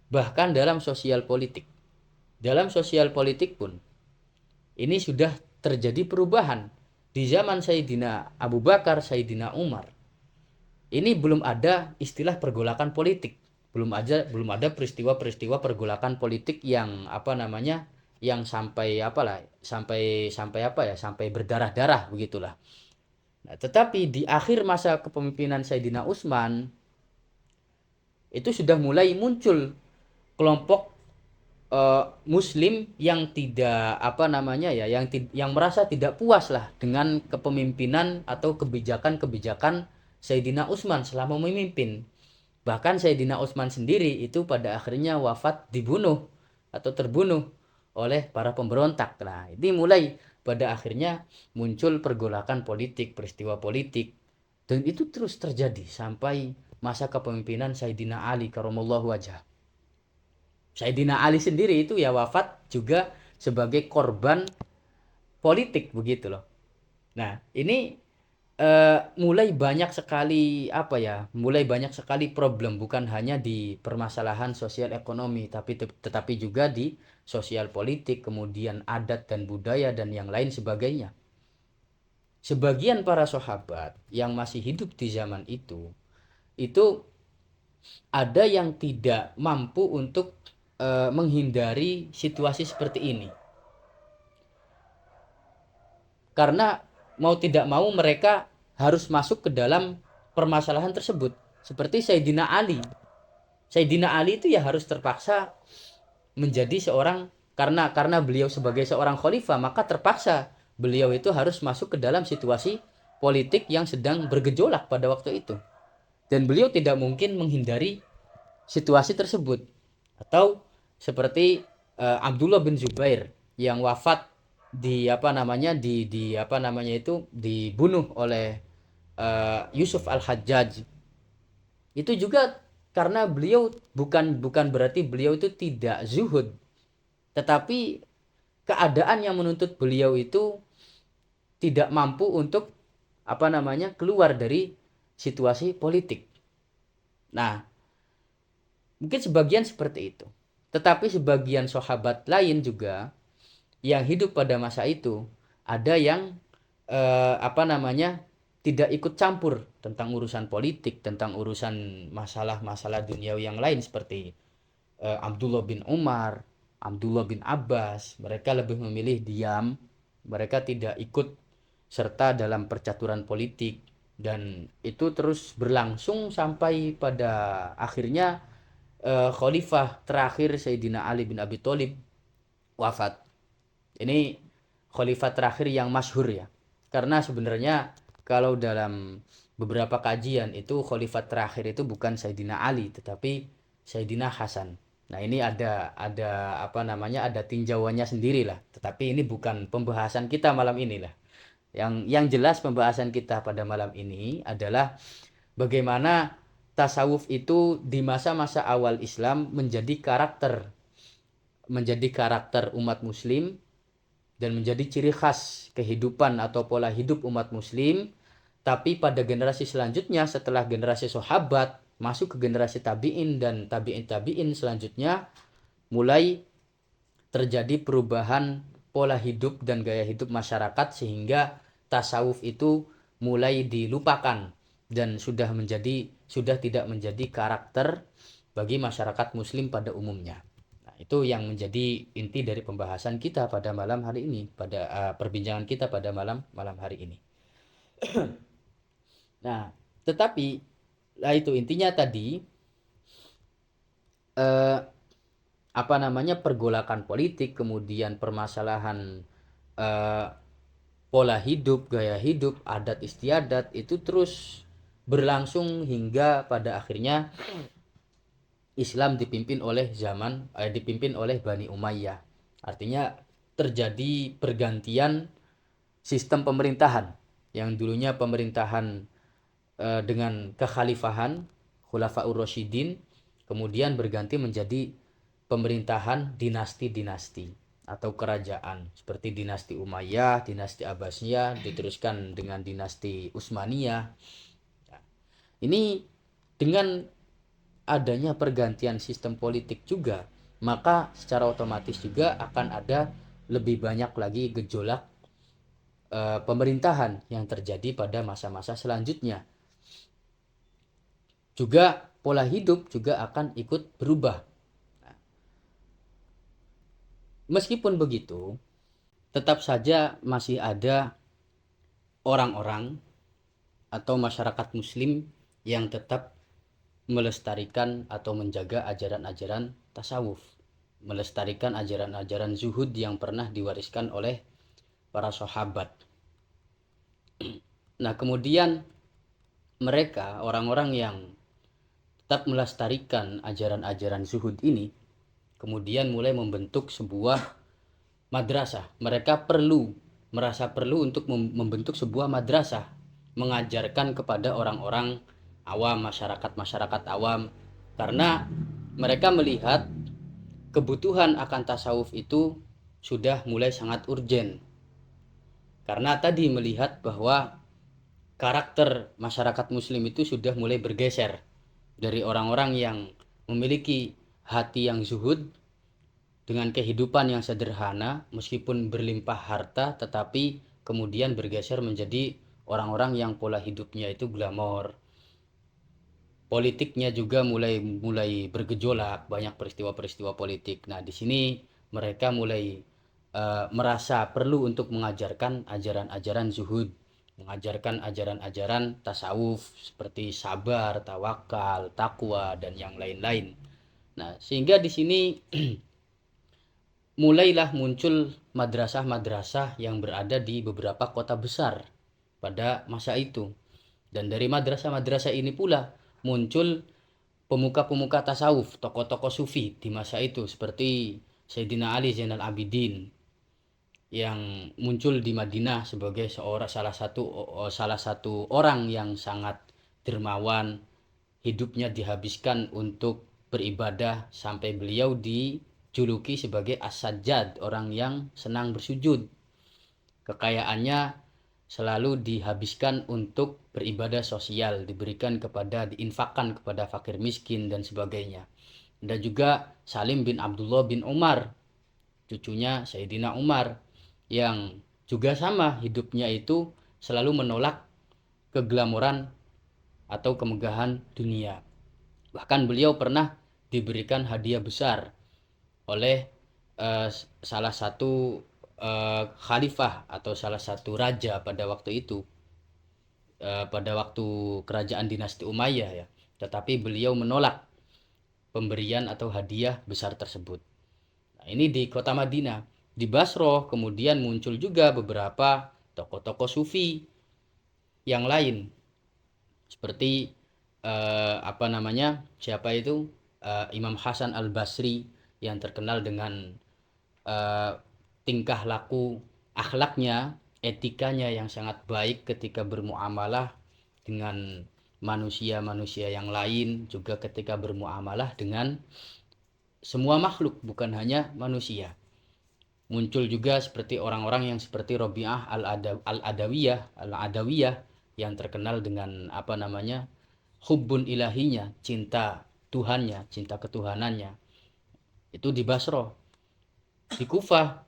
bahkan dalam sosial politik. Dalam sosial politik pun ini sudah terjadi perubahan. Di zaman Sayyidina Abu Bakar, Sayyidina Umar, ini belum ada istilah pergolakan politik, belum ada peristiwa-peristiwa pergolakan politik yang yang sampai berdarah-darah, begitulah. Nah, tetapi di akhir masa kepemimpinan Sayyidina Utsman itu sudah mulai muncul kelompok muslim yang tidak yang merasa tidak puas lah dengan kepemimpinan atau kebijakan-kebijakan Sayyidina Utsman selama memimpin. Bahkan Sayyidina Utsman sendiri itu pada akhirnya wafat, dibunuh atau terbunuh oleh para pemberontak. Nah, ini mulai pada akhirnya muncul pergolakan politik, peristiwa politik, dan itu terus terjadi sampai masa kepemimpinan Sayyidina Ali karramallahu wajhah. Sayyidina Ali sendiri itu ya wafat juga sebagai korban politik, begitu loh. Nah, ini mulai banyak sekali problem, bukan hanya di permasalahan sosial ekonomi, tetapi juga di sosial politik, kemudian adat dan budaya dan yang lain sebagainya. Sebagian para sahabat yang masih hidup di zaman itu ada yang tidak mampu untuk menghindari situasi seperti ini. Karena mau tidak mau mereka harus masuk ke dalam permasalahan tersebut. Seperti Sayyidina Ali. Sayyidina Ali itu ya harus terpaksa menjadi seorang, karena beliau sebagai seorang khalifah, maka terpaksa beliau itu harus masuk ke dalam situasi politik yang sedang bergejolak pada waktu itu. Dan beliau tidak mungkin menghindari situasi tersebut. Atau seperti Abdullah bin Zubair yang wafat dibunuh oleh Yusuf Al-Hajjaj. Itu juga karena beliau bukan berarti beliau itu tidak zuhud, tetapi keadaan yang menuntut beliau itu tidak mampu untuk keluar dari situasi politik. Nah, mungkin sebagian seperti itu. Tetapi sebagian sahabat lain juga yang hidup pada masa itu ada yang tidak ikut campur tentang urusan politik, tentang urusan masalah-masalah dunia yang lain, seperti Abdullah bin Umar, Abdullah bin Abbas. Mereka lebih memilih diam, mereka tidak ikut serta dalam percaturan politik, dan itu terus berlangsung sampai pada akhirnya khalifah terakhir Sayyidina Ali bin Abi Thalib wafat. Ini khalifah terakhir yang masyhur ya. Karena sebenarnya kalau dalam beberapa kajian itu khalifah terakhir itu bukan Sayyidina Ali tetapi Sayyidina Hasan. Nah, ini ada tinjauannya sendiri lah. Tetapi ini bukan pembahasan kita malam ini lah. Yang jelas pembahasan kita pada malam ini adalah bagaimana tasawuf itu di masa-masa awal Islam menjadi karakter umat muslim dan menjadi ciri khas kehidupan atau pola hidup umat muslim. Tapi pada generasi selanjutnya, setelah generasi sahabat masuk ke generasi tabi'in dan tabi'in selanjutnya, mulai terjadi perubahan pola hidup dan gaya hidup masyarakat sehingga tasawuf itu mulai dilupakan dan sudah tidak menjadi karakter bagi masyarakat muslim pada umumnya. Nah, itu yang menjadi inti dari pembahasan kita pada malam hari ini, pada perbincangan kita pada malam hari ini. Nah, tetapi itu intinya tadi pergolakan politik, kemudian permasalahan pola hidup, gaya hidup, adat istiadat itu terus berlangsung hingga pada akhirnya Islam dipimpin oleh Bani Umayyah. Artinya terjadi pergantian sistem pemerintahan yang dulunya pemerintahan dengan kekhalifahan Khulafaur Rasyidin, kemudian berganti menjadi pemerintahan dinasti-dinasti atau kerajaan seperti dinasti Umayyah, dinasti Abbasiyah, diteruskan dengan dinasti Utsmaniyah. Ini dengan adanya pergantian sistem politik juga, maka secara otomatis juga akan ada lebih banyak lagi gejolak pemerintahan yang terjadi pada masa-masa selanjutnya. Juga pola hidup juga akan ikut berubah. Meskipun begitu, tetap saja masih ada orang-orang atau masyarakat muslim yang tetap melestarikan atau menjaga ajaran-ajaran tasawuf, melestarikan ajaran-ajaran zuhud yang pernah diwariskan oleh para sahabat. Nah, kemudian mereka, orang-orang yang tetap melestarikan ajaran-ajaran zuhud ini, kemudian mulai membentuk sebuah madrasah. Mereka merasa perlu untuk membentuk sebuah madrasah, mengajarkan kepada orang-orang awam, masyarakat awam, karena mereka melihat kebutuhan akan tasawuf itu sudah mulai sangat urgen. Karena tadi melihat bahwa karakter masyarakat muslim itu sudah mulai bergeser dari orang-orang yang memiliki hati yang zuhud dengan kehidupan yang sederhana meskipun berlimpah harta, tetapi kemudian bergeser menjadi orang-orang yang pola hidupnya itu glamor. Politiknya juga mulai bergejolak, banyak peristiwa-peristiwa politik. Nah, di sini mereka mulai merasa perlu untuk mengajarkan ajaran-ajaran zuhud, mengajarkan ajaran-ajaran tasawuf seperti sabar, tawakal, takwa, dan yang lain-lain. Nah, sehingga di sini mulailah muncul madrasah-madrasah yang berada di beberapa kota besar pada masa itu. Dan dari madrasah-madrasah ini pula muncul pemuka-pemuka tasawuf, tokoh-tokoh sufi di masa itu seperti Sayyidina Ali Zainal Abidin yang muncul di Madinah sebagai salah satu orang yang sangat dermawan, hidupnya dihabiskan untuk beribadah sampai beliau dijuluki sebagai As-Sajjad, orang yang senang bersujud. Kekayaannya selalu dihabiskan untuk beribadah sosial, diinfakkan kepada fakir miskin dan sebagainya. Dan juga Salim bin Abdullah bin Umar, cucunya Sayyidina Umar, yang juga sama hidupnya itu selalu menolak keglamoran atau kemegahan dunia. Bahkan beliau pernah diberikan hadiah besar oleh salah satu khalifah atau salah satu raja pada waktu itu, pada waktu kerajaan dinasti Umayyah ya. Tetapi beliau menolak pemberian atau hadiah besar tersebut. Nah, ini di kota Madinah. Di Basroh kemudian muncul juga beberapa tokoh-tokoh sufi yang lain seperti siapa itu Imam Hasan Al-Basri yang terkenal dengan tingkah laku akhlaknya, etikanya yang sangat baik ketika bermuamalah dengan manusia-manusia yang lain, juga ketika bermuamalah dengan semua makhluk, bukan hanya manusia. Muncul juga seperti orang-orang yang seperti Rabi'ah Al-Adawiyah yang terkenal dengan hubbun ilahinya, cinta Tuhannya, cinta ketuhanannya. Itu di Basroh. Di Kufah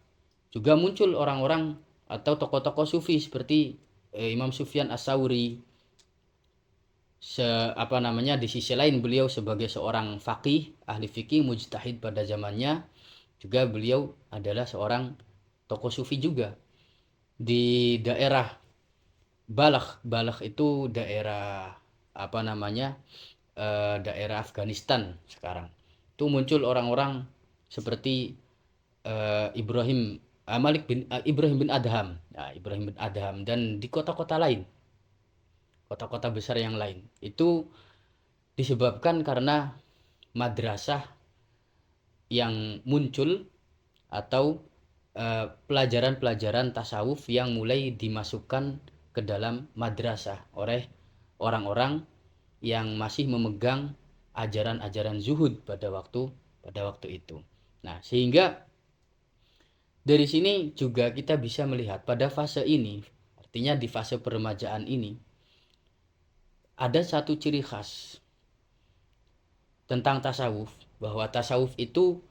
juga muncul orang-orang atau tokoh-tokoh sufi seperti Imam Sufyan As-Sauri. Di sisi lain beliau sebagai seorang faqih, ahli fikih, mujtahid pada zamannya, juga beliau adalah seorang tokoh sufi juga. Di daerah Balakh itu daerah daerah Afghanistan sekarang. Itu muncul orang-orang seperti Ibrahim bin Adham. Nah, Ibrahim bin Adham, dan di kota-kota lain, kota-kota besar yang lain. Itu disebabkan karena madrasah yang muncul atau pelajaran-pelajaran tasawuf yang mulai dimasukkan ke dalam madrasah oleh orang-orang yang masih memegang ajaran-ajaran zuhud pada waktu itu. Nah, sehingga dari sini juga kita bisa melihat pada fase ini, artinya di fase peremajaan ini, ada satu ciri khas tentang tasawuf, bahwa tasawuf itu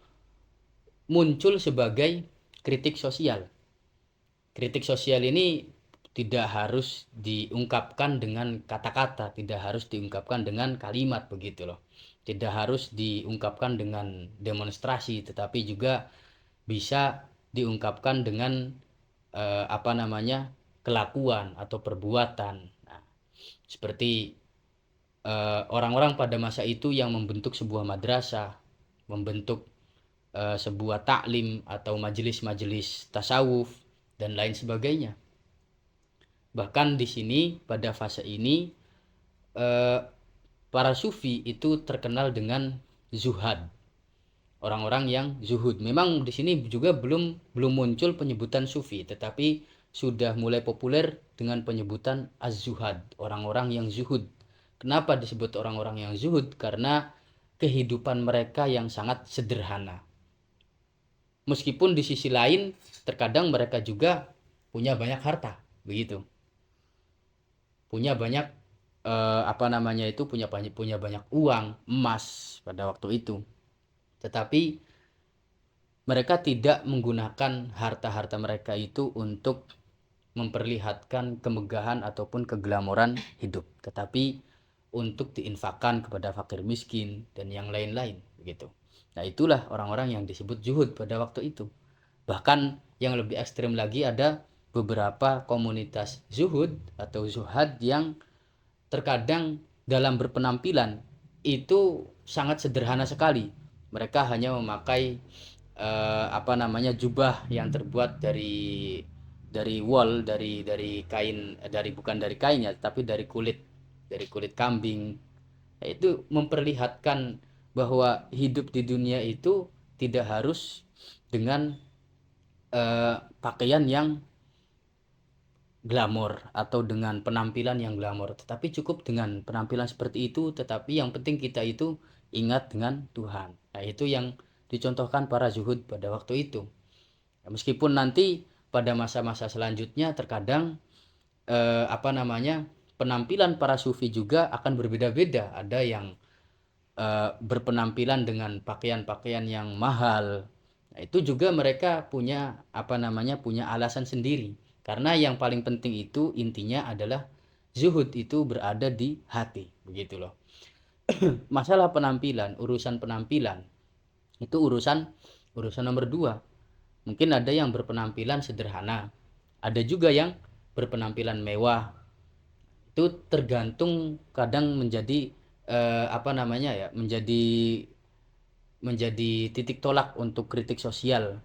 muncul sebagai kritik sosial. Kritik sosial ini tidak harus diungkapkan dengan kata-kata, tidak harus diungkapkan dengan kalimat begitu loh. Tidak harus diungkapkan dengan demonstrasi, tetapi juga bisa diungkapkan dengan kelakuan atau perbuatan. Nah, seperti orang-orang pada masa itu yang membentuk sebuah madrasah, membentuk sebuah taklim atau majelis-majelis tasawuf dan lain sebagainya. Bahkan di sini pada fase ini para sufi itu terkenal dengan zuhad, orang-orang yang zuhud. Memang di sini juga belum muncul penyebutan sufi, tetapi sudah mulai populer dengan penyebutan az-zuhad, orang-orang yang zuhud. Kenapa disebut orang-orang yang zuhud? Karena kehidupan mereka yang sangat sederhana. Meskipun di sisi lain terkadang mereka juga punya banyak harta, begitu. Punya banyak punya banyak uang, emas pada waktu itu. Tetapi mereka tidak menggunakan harta-harta mereka itu untuk memperlihatkan kemegahan ataupun keglamoran hidup, tetapi untuk diinfakkan kepada fakir miskin dan yang lain-lain, begitu. Nah, itulah orang-orang yang disebut zuhud pada waktu itu. Bahkan yang lebih ekstrim lagi, ada beberapa komunitas zuhud atau zuhad yang terkadang dalam berpenampilan itu sangat sederhana sekali. Mereka hanya memakai jubah yang terbuat dari wool, dari kain, bukan dari kainnya tapi dari kulit kambing. Itu memperlihatkan bahwa hidup di dunia itu tidak harus dengan pakaian yang glamor atau dengan penampilan yang glamor, tetapi cukup dengan penampilan seperti itu, tetapi yang penting kita itu ingat dengan Tuhan. Nah, itu yang dicontohkan para zuhud pada waktu itu. Meskipun nanti pada masa-masa selanjutnya terkadang penampilan para sufi juga akan berbeda-beda. Ada yang berpenampilan dengan pakaian-pakaian yang mahal. Nah, itu juga mereka punya punya alasan sendiri. Karena yang paling penting itu intinya adalah zuhud itu berada di hati, begitu loh. Masalah penampilan, urusan penampilan itu urusan nomor 2. Mungkin ada yang berpenampilan sederhana, ada juga yang berpenampilan mewah. Itu tergantung, kadang menjadi menjadi titik tolak untuk kritik sosial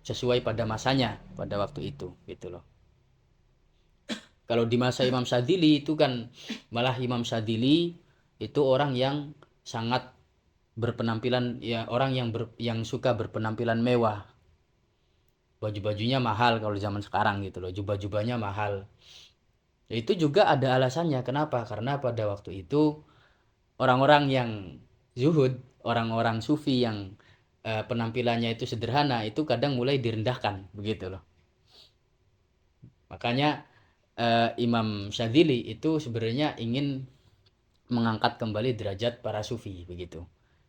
sesuai pada masanya pada waktu itu, gitu loh. Kalau di masa Imam Syadzili itu kan malah Imam Syadzili itu orang yang sangat berpenampilan, ya, orang yang suka berpenampilan mewah. Baju-bajunya mahal kalau zaman sekarang gitu loh, jubah-jubahnya mahal. Itu juga ada alasannya. Kenapa? Karena pada waktu itu orang-orang yang zuhud, orang-orang sufi yang penampilannya itu sederhana, itu kadang mulai direndahkan, begitu loh. Makanya Imam Syadzili itu sebenarnya ingin mengangkat kembali derajat para sufi, begitu.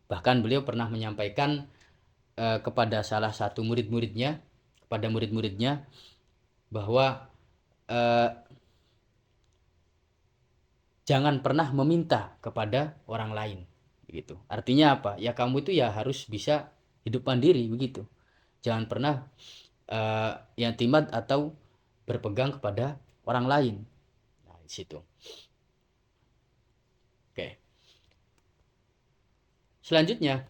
Bahkan beliau pernah menyampaikan kepada salah satu murid-muridnya, bahwa jangan pernah meminta kepada orang lain, begitu. Artinya apa? Ya kamu itu ya harus bisa hidup mandiri, begitu. Jangan pernah i'timad atau berpegang kepada orang lain. Nah, di situ. Oke. Selanjutnya,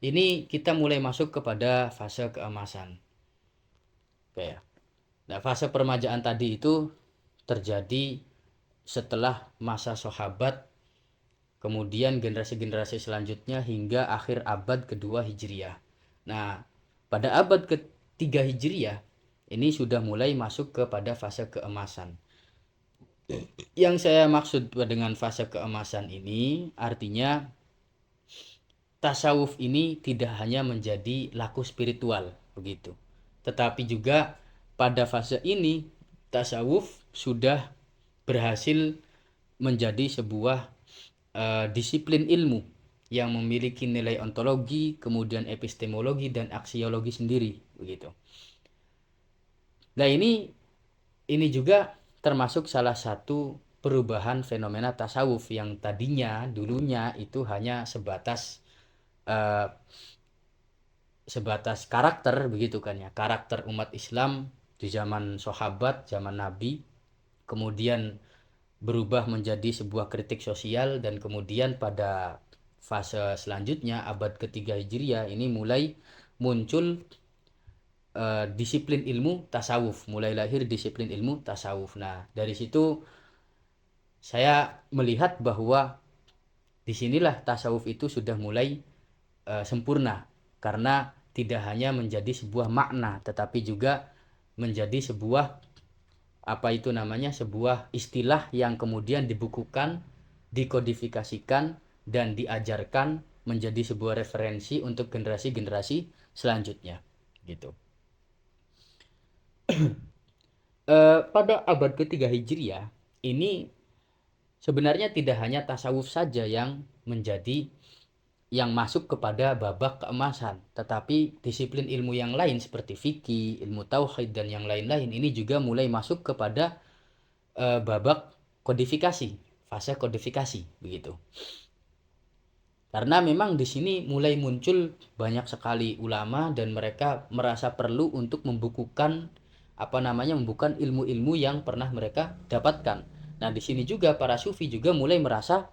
ini kita mulai masuk kepada fase keemasan. Oke ya. Nah, fase peremajaan tadi itu terjadi setelah masa sahabat, kemudian generasi-generasi selanjutnya hingga akhir abad kedua Hijriah. Nah, pada abad ketiga Hijriah, ini sudah mulai masuk kepada fase keemasan. Yang saya maksud dengan fase keemasan ini, artinya tasawuf ini tidak hanya menjadi laku spiritual, begitu. Tetapi juga pada fase ini, tasawuf sudah berhasil menjadi sebuah disiplin ilmu yang memiliki nilai ontologi, kemudian epistemologi dan aksiologi sendiri, begitu. Nah, ini juga termasuk salah satu perubahan fenomena tasawuf yang tadinya dulunya itu hanya sebatas karakter, begitu kan ya, karakter umat Islam di zaman sahabat, zaman Nabi, kemudian berubah menjadi sebuah kritik sosial, dan kemudian pada fase selanjutnya abad ketiga Hijriah ini mulai muncul disiplin ilmu tasawuf, mulai lahir disiplin ilmu tasawuf. Nah, dari situ saya melihat bahwa disinilah tasawuf itu sudah mulai sempurna, karena tidak hanya menjadi sebuah makna, tetapi juga menjadi sebuah sebuah istilah yang kemudian dibukukan, dikodifikasikan, dan diajarkan menjadi sebuah referensi untuk generasi-generasi selanjutnya, gitu. Pada abad ketiga Hijriah ini sebenarnya tidak hanya tasawuf saja yang masuk kepada babak keemasan, tetapi disiplin ilmu yang lain seperti fikih, ilmu tauhid, dan yang lain-lain ini juga mulai masuk kepada babak kodifikasi, fase kodifikasi, begitu. Karena memang di sini mulai muncul banyak sekali ulama dan mereka merasa perlu untuk membukukan membukukan ilmu-ilmu yang pernah mereka dapatkan. Nah, di sini juga para sufi juga mulai merasa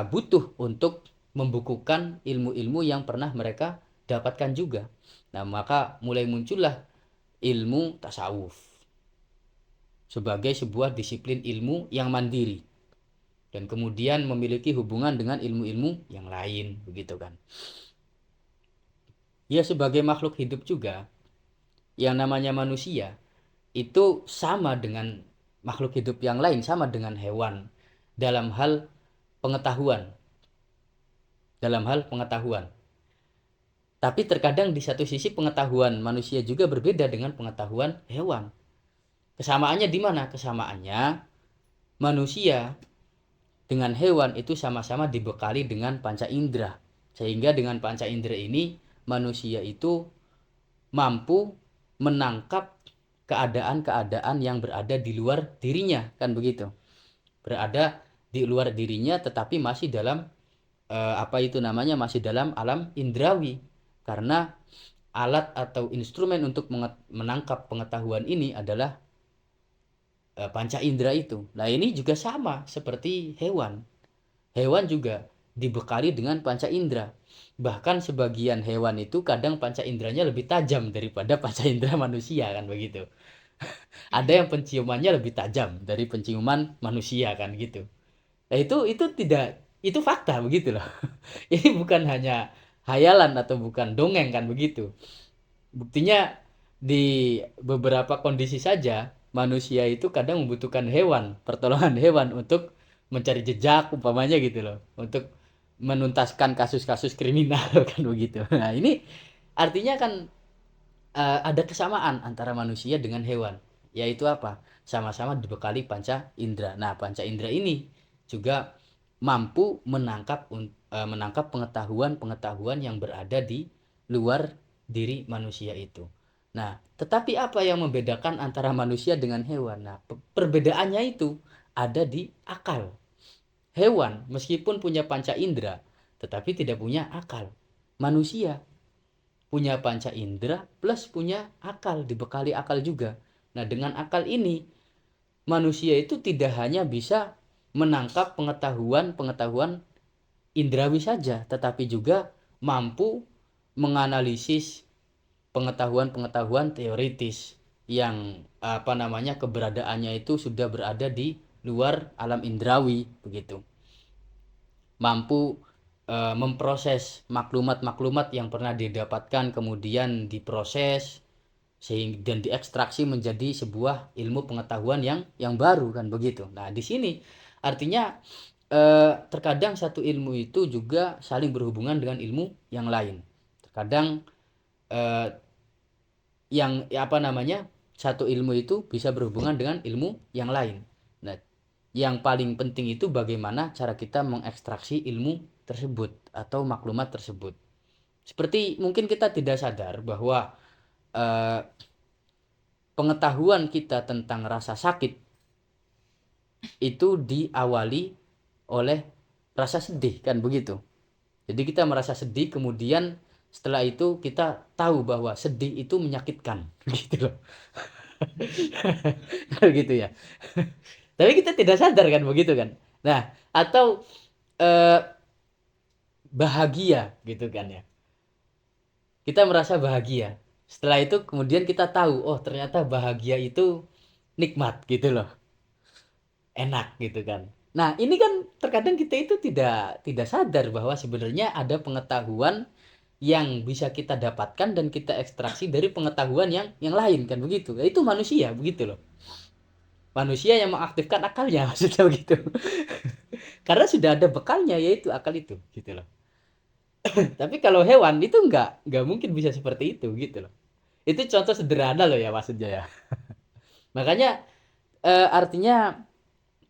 butuh untuk membukukan ilmu-ilmu yang pernah mereka dapatkan juga. Nah, maka mulai muncullah ilmu tasawuf sebagai sebuah disiplin ilmu yang mandiri dan kemudian memiliki hubungan dengan ilmu-ilmu yang lain, begitu kan. Ya, sebagai makhluk hidup juga, yang namanya manusia itu sama dengan makhluk hidup yang lain, sama dengan hewan dalam hal pengetahuan. Tapi terkadang di satu sisi pengetahuan manusia juga berbeda dengan pengetahuan hewan. Kesamaannya di mana? Kesamaannya manusia dengan hewan itu sama-sama dibekali dengan panca indera. Sehingga dengan panca indera ini manusia itu mampu menangkap keadaan-keadaan yang berada di luar dirinya, kan begitu. Berada di luar dirinya tetapi masih dalam masih dalam alam indrawi, karena alat atau instrumen untuk menangkap pengetahuan ini adalah panca indera itu. Nah, ini juga sama seperti hewan. Hewan juga dibekali dengan panca indera. Bahkan sebagian hewan itu kadang panca inderanya lebih tajam daripada panca indera manusia, kan begitu. Ada yang penciumannya lebih tajam dari penciuman manusia, kan gitu. Nah, itu fakta, begitu loh. Ini bukan hanya hayalan atau bukan dongeng, kan begitu. Buktinya di beberapa kondisi saja manusia itu kadang membutuhkan pertolongan hewan untuk mencari jejak umpamanya, gitu loh, untuk menuntaskan kasus-kasus kriminal kan begitu. Nah, ini artinya kan ada kesamaan antara manusia dengan hewan, yaitu apa? Sama-sama dibekali panca indera. Nah, panca indera ini juga mampu menangkap menangkap pengetahuan-pengetahuan yang berada di luar diri manusia itu. Nah, tetapi apa yang membedakan antara manusia dengan hewan? Nah, perbedaannya itu ada di akal. Hewan meskipun punya panca indera, tetapi tidak punya akal. Manusia punya panca indera plus punya akal, dibekali akal juga. Nah, dengan akal ini manusia itu tidak hanya bisa menangkap pengetahuan indrawi saja, tetapi juga mampu menganalisis pengetahuan teoritis yang keberadaannya itu sudah berada di luar alam indrawi begitu. Mampu memproses maklumat-maklumat yang pernah didapatkan kemudian diproses sehingga dan diekstraksi menjadi sebuah ilmu pengetahuan yang baru kan begitu. Nah, di sini artinya terkadang satu ilmu itu juga saling berhubungan dengan ilmu yang lain. Terkadang satu ilmu itu bisa berhubungan dengan ilmu yang lain. Nah, yang paling penting itu bagaimana cara kita mengekstraksi ilmu tersebut atau maklumat tersebut. Seperti mungkin kita tidak sadar bahwa pengetahuan kita tentang rasa sakit itu diawali oleh rasa sedih kan begitu. Jadi kita merasa sedih, kemudian setelah itu kita tahu bahwa sedih itu menyakitkan gitu loh. Gitu ya. Tapi kita tidak sadar kan begitu kan. Nah, atau eh, bahagia gitu kan ya. Kita merasa bahagia. Setelah itu kemudian kita tahu, oh ternyata bahagia itu nikmat gitu loh. Enak gitu kan. Nah, ini kan terkadang kita itu tidak sadar bahwa sebenarnya ada pengetahuan yang bisa kita dapatkan dan kita ekstraksi dari pengetahuan yang lain kan begitu. Itu manusia begitu loh. Manusia yang mengaktifkan akalnya maksudnya begitu. Karena sudah ada bekalnya yaitu akal itu gitu loh. Tapi kalau hewan itu nggak mungkin bisa seperti itu gitu loh. Itu contoh sederhana loh ya maksudnya ya. Makanya artinya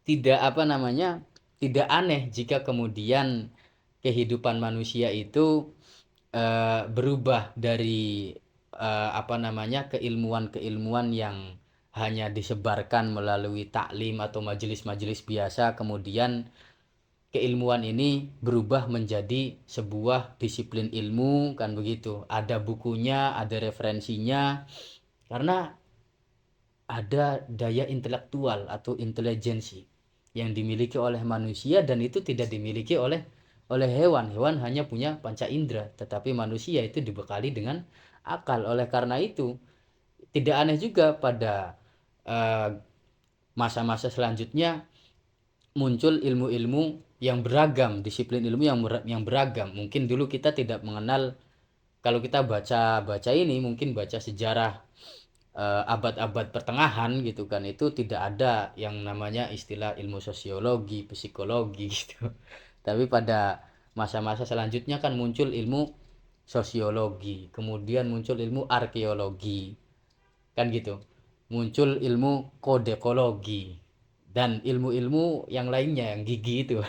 tidak tidak aneh jika kemudian kehidupan manusia itu berubah dari keilmuan-keilmuan yang hanya disebarkan melalui taklim atau majelis-majelis biasa, kemudian keilmuan ini berubah menjadi sebuah disiplin ilmu kan begitu. Ada bukunya, ada referensinya, karena ada daya intelektual atau intelijensi yang dimiliki oleh manusia dan itu tidak dimiliki oleh hewan. Hewan hanya punya panca indera, tetapi manusia itu dibekali dengan akal. Oleh karena itu, tidak aneh juga pada masa-masa selanjutnya muncul ilmu-ilmu yang beragam, disiplin ilmu yang beragam. Mungkin dulu kita tidak mengenal, kalau kita baca ini mungkin baca sejarah abad-abad pertengahan gitu kan, itu tidak ada yang namanya istilah ilmu sosiologi, psikologi gitu. Tapi pada masa-masa selanjutnya kan muncul ilmu sosiologi, kemudian muncul ilmu arkeologi, kan gitu. Muncul ilmu kodekologi dan ilmu-ilmu yang lainnya yang gigi itu.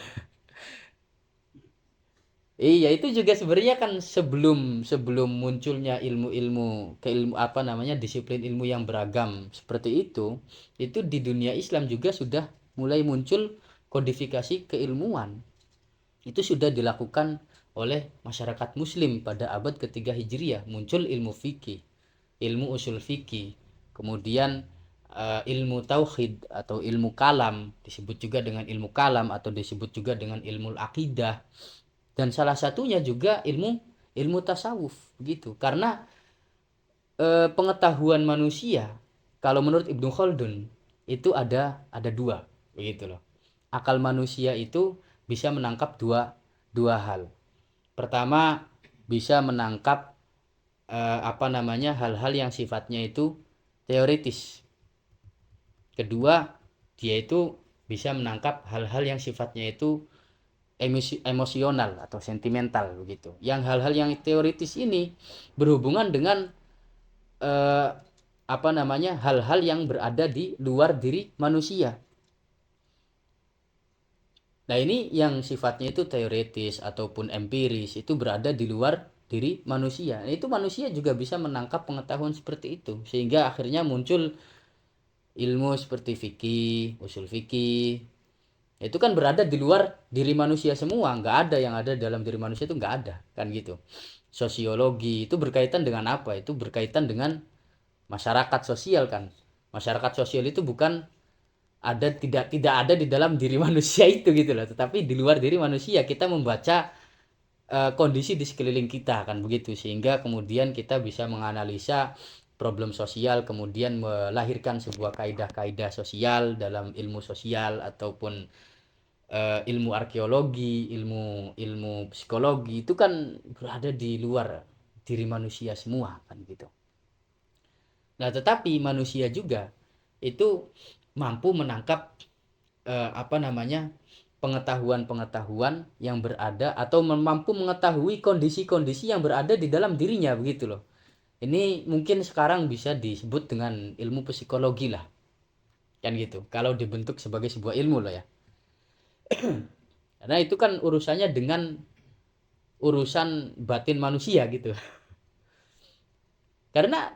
Iya, itu juga sebenarnya kan sebelum sebelum munculnya disiplin ilmu yang beragam seperti itu di dunia Islam juga sudah mulai muncul kodifikasi keilmuan. Itu sudah dilakukan oleh masyarakat muslim pada abad ketiga Hijriah, muncul ilmu fikih, ilmu usul fikih, kemudian ilmu tauhid atau ilmu kalam, disebut juga dengan ilmu kalam atau disebut juga dengan ilmu akidah, dan salah satunya juga ilmu tasawuf gitu. Karena pengetahuan manusia kalau menurut Ibnu Khaldun itu ada dua begitu loh. Akal manusia itu bisa menangkap dua hal. Pertama, bisa menangkap hal-hal yang sifatnya itu teoritis. Kedua, dia itu bisa menangkap hal-hal yang sifatnya itu emosional atau sentimental begitu. Yang hal-hal yang teoritis ini berhubungan dengan hal-hal yang berada di luar diri manusia. Nah, ini yang sifatnya itu teoretis ataupun empiris, itu berada di luar diri manusia. Nah, itu manusia juga bisa menangkap pengetahuan seperti itu, sehingga akhirnya muncul ilmu seperti fikih, usul fikih. Itu kan berada di luar diri manusia semua, nggak ada yang ada dalam diri manusia, itu nggak ada, kan gitu. Sosiologi itu berkaitan dengan apa? Itu berkaitan dengan masyarakat sosial, kan. Masyarakat sosial itu bukan ada, tidak ada di dalam diri manusia itu gitu loh, tetapi di luar diri manusia kita membaca kondisi di sekeliling kita, kan begitu, sehingga kemudian kita bisa menganalisa problem sosial, kemudian melahirkan sebuah kaidah-kaidah sosial dalam ilmu sosial ataupun ilmu arkeologi, ilmu ilmu psikologi, itu kan berada di luar diri manusia semua, kan gitu. Nah, tetapi manusia juga itu mampu menangkap apa namanya, pengetahuan-pengetahuan yang berada atau mampu mengetahui kondisi-kondisi yang berada di dalam dirinya, begitu loh. Ini mungkin sekarang bisa disebut dengan ilmu psikologi lah, kan gitu. Kalau dibentuk sebagai sebuah ilmu loh ya. Karena itu kan urusannya dengan urusan batin manusia gitu. Karena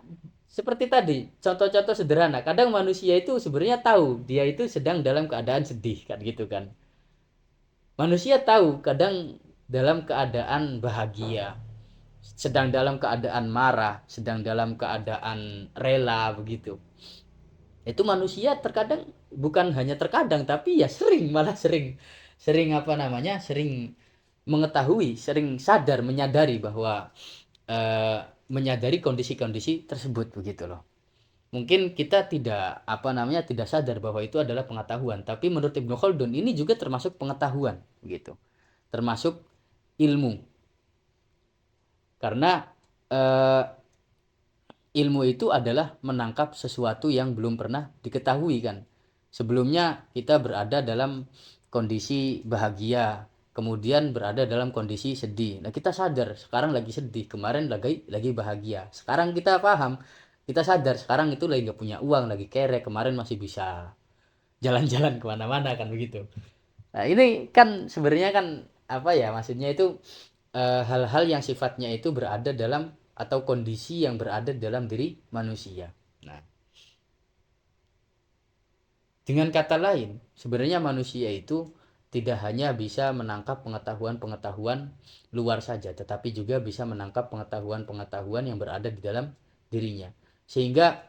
seperti tadi, contoh-contoh sederhana, kadang manusia itu sebenarnya tahu dia itu sedang dalam keadaan sedih, kan gitu kan. Manusia tahu kadang dalam keadaan bahagia, sedang dalam keadaan marah, sedang dalam keadaan rela, begitu. Itu manusia terkadang, bukan hanya terkadang, tapi ya sering, malah sering sering apa namanya, sering mengetahui, sering sadar, menyadari bahwa eh, menyadari kondisi-kondisi tersebut, begitu loh. Mungkin kita tidak apa namanya, tidak sadar bahwa itu adalah pengetahuan, tapi menurut Ibnu Khaldun ini juga termasuk pengetahuan, begitu, termasuk ilmu. Karena eh, ilmu itu adalah menangkap sesuatu yang belum pernah diketahui, kan. Sebelumnya kita berada dalam kondisi bahagia, kemudian berada dalam kondisi sedih. Nah, kita sadar sekarang lagi sedih, kemarin lagi bahagia. Sekarang kita paham, kita sadar sekarang itu lagi nggak punya uang, lagi kere, kemarin masih bisa jalan-jalan kemana-mana, kan begitu. Nah, ini kan sebenarnya kan apa ya, maksudnya itu hal-hal yang sifatnya itu berada dalam atau kondisi yang berada dalam diri manusia. Nah, dengan kata lain, sebenarnya manusia itu tidak hanya bisa menangkap pengetahuan-pengetahuan luar saja, tetapi juga bisa menangkap pengetahuan-pengetahuan yang berada di dalam dirinya. Sehingga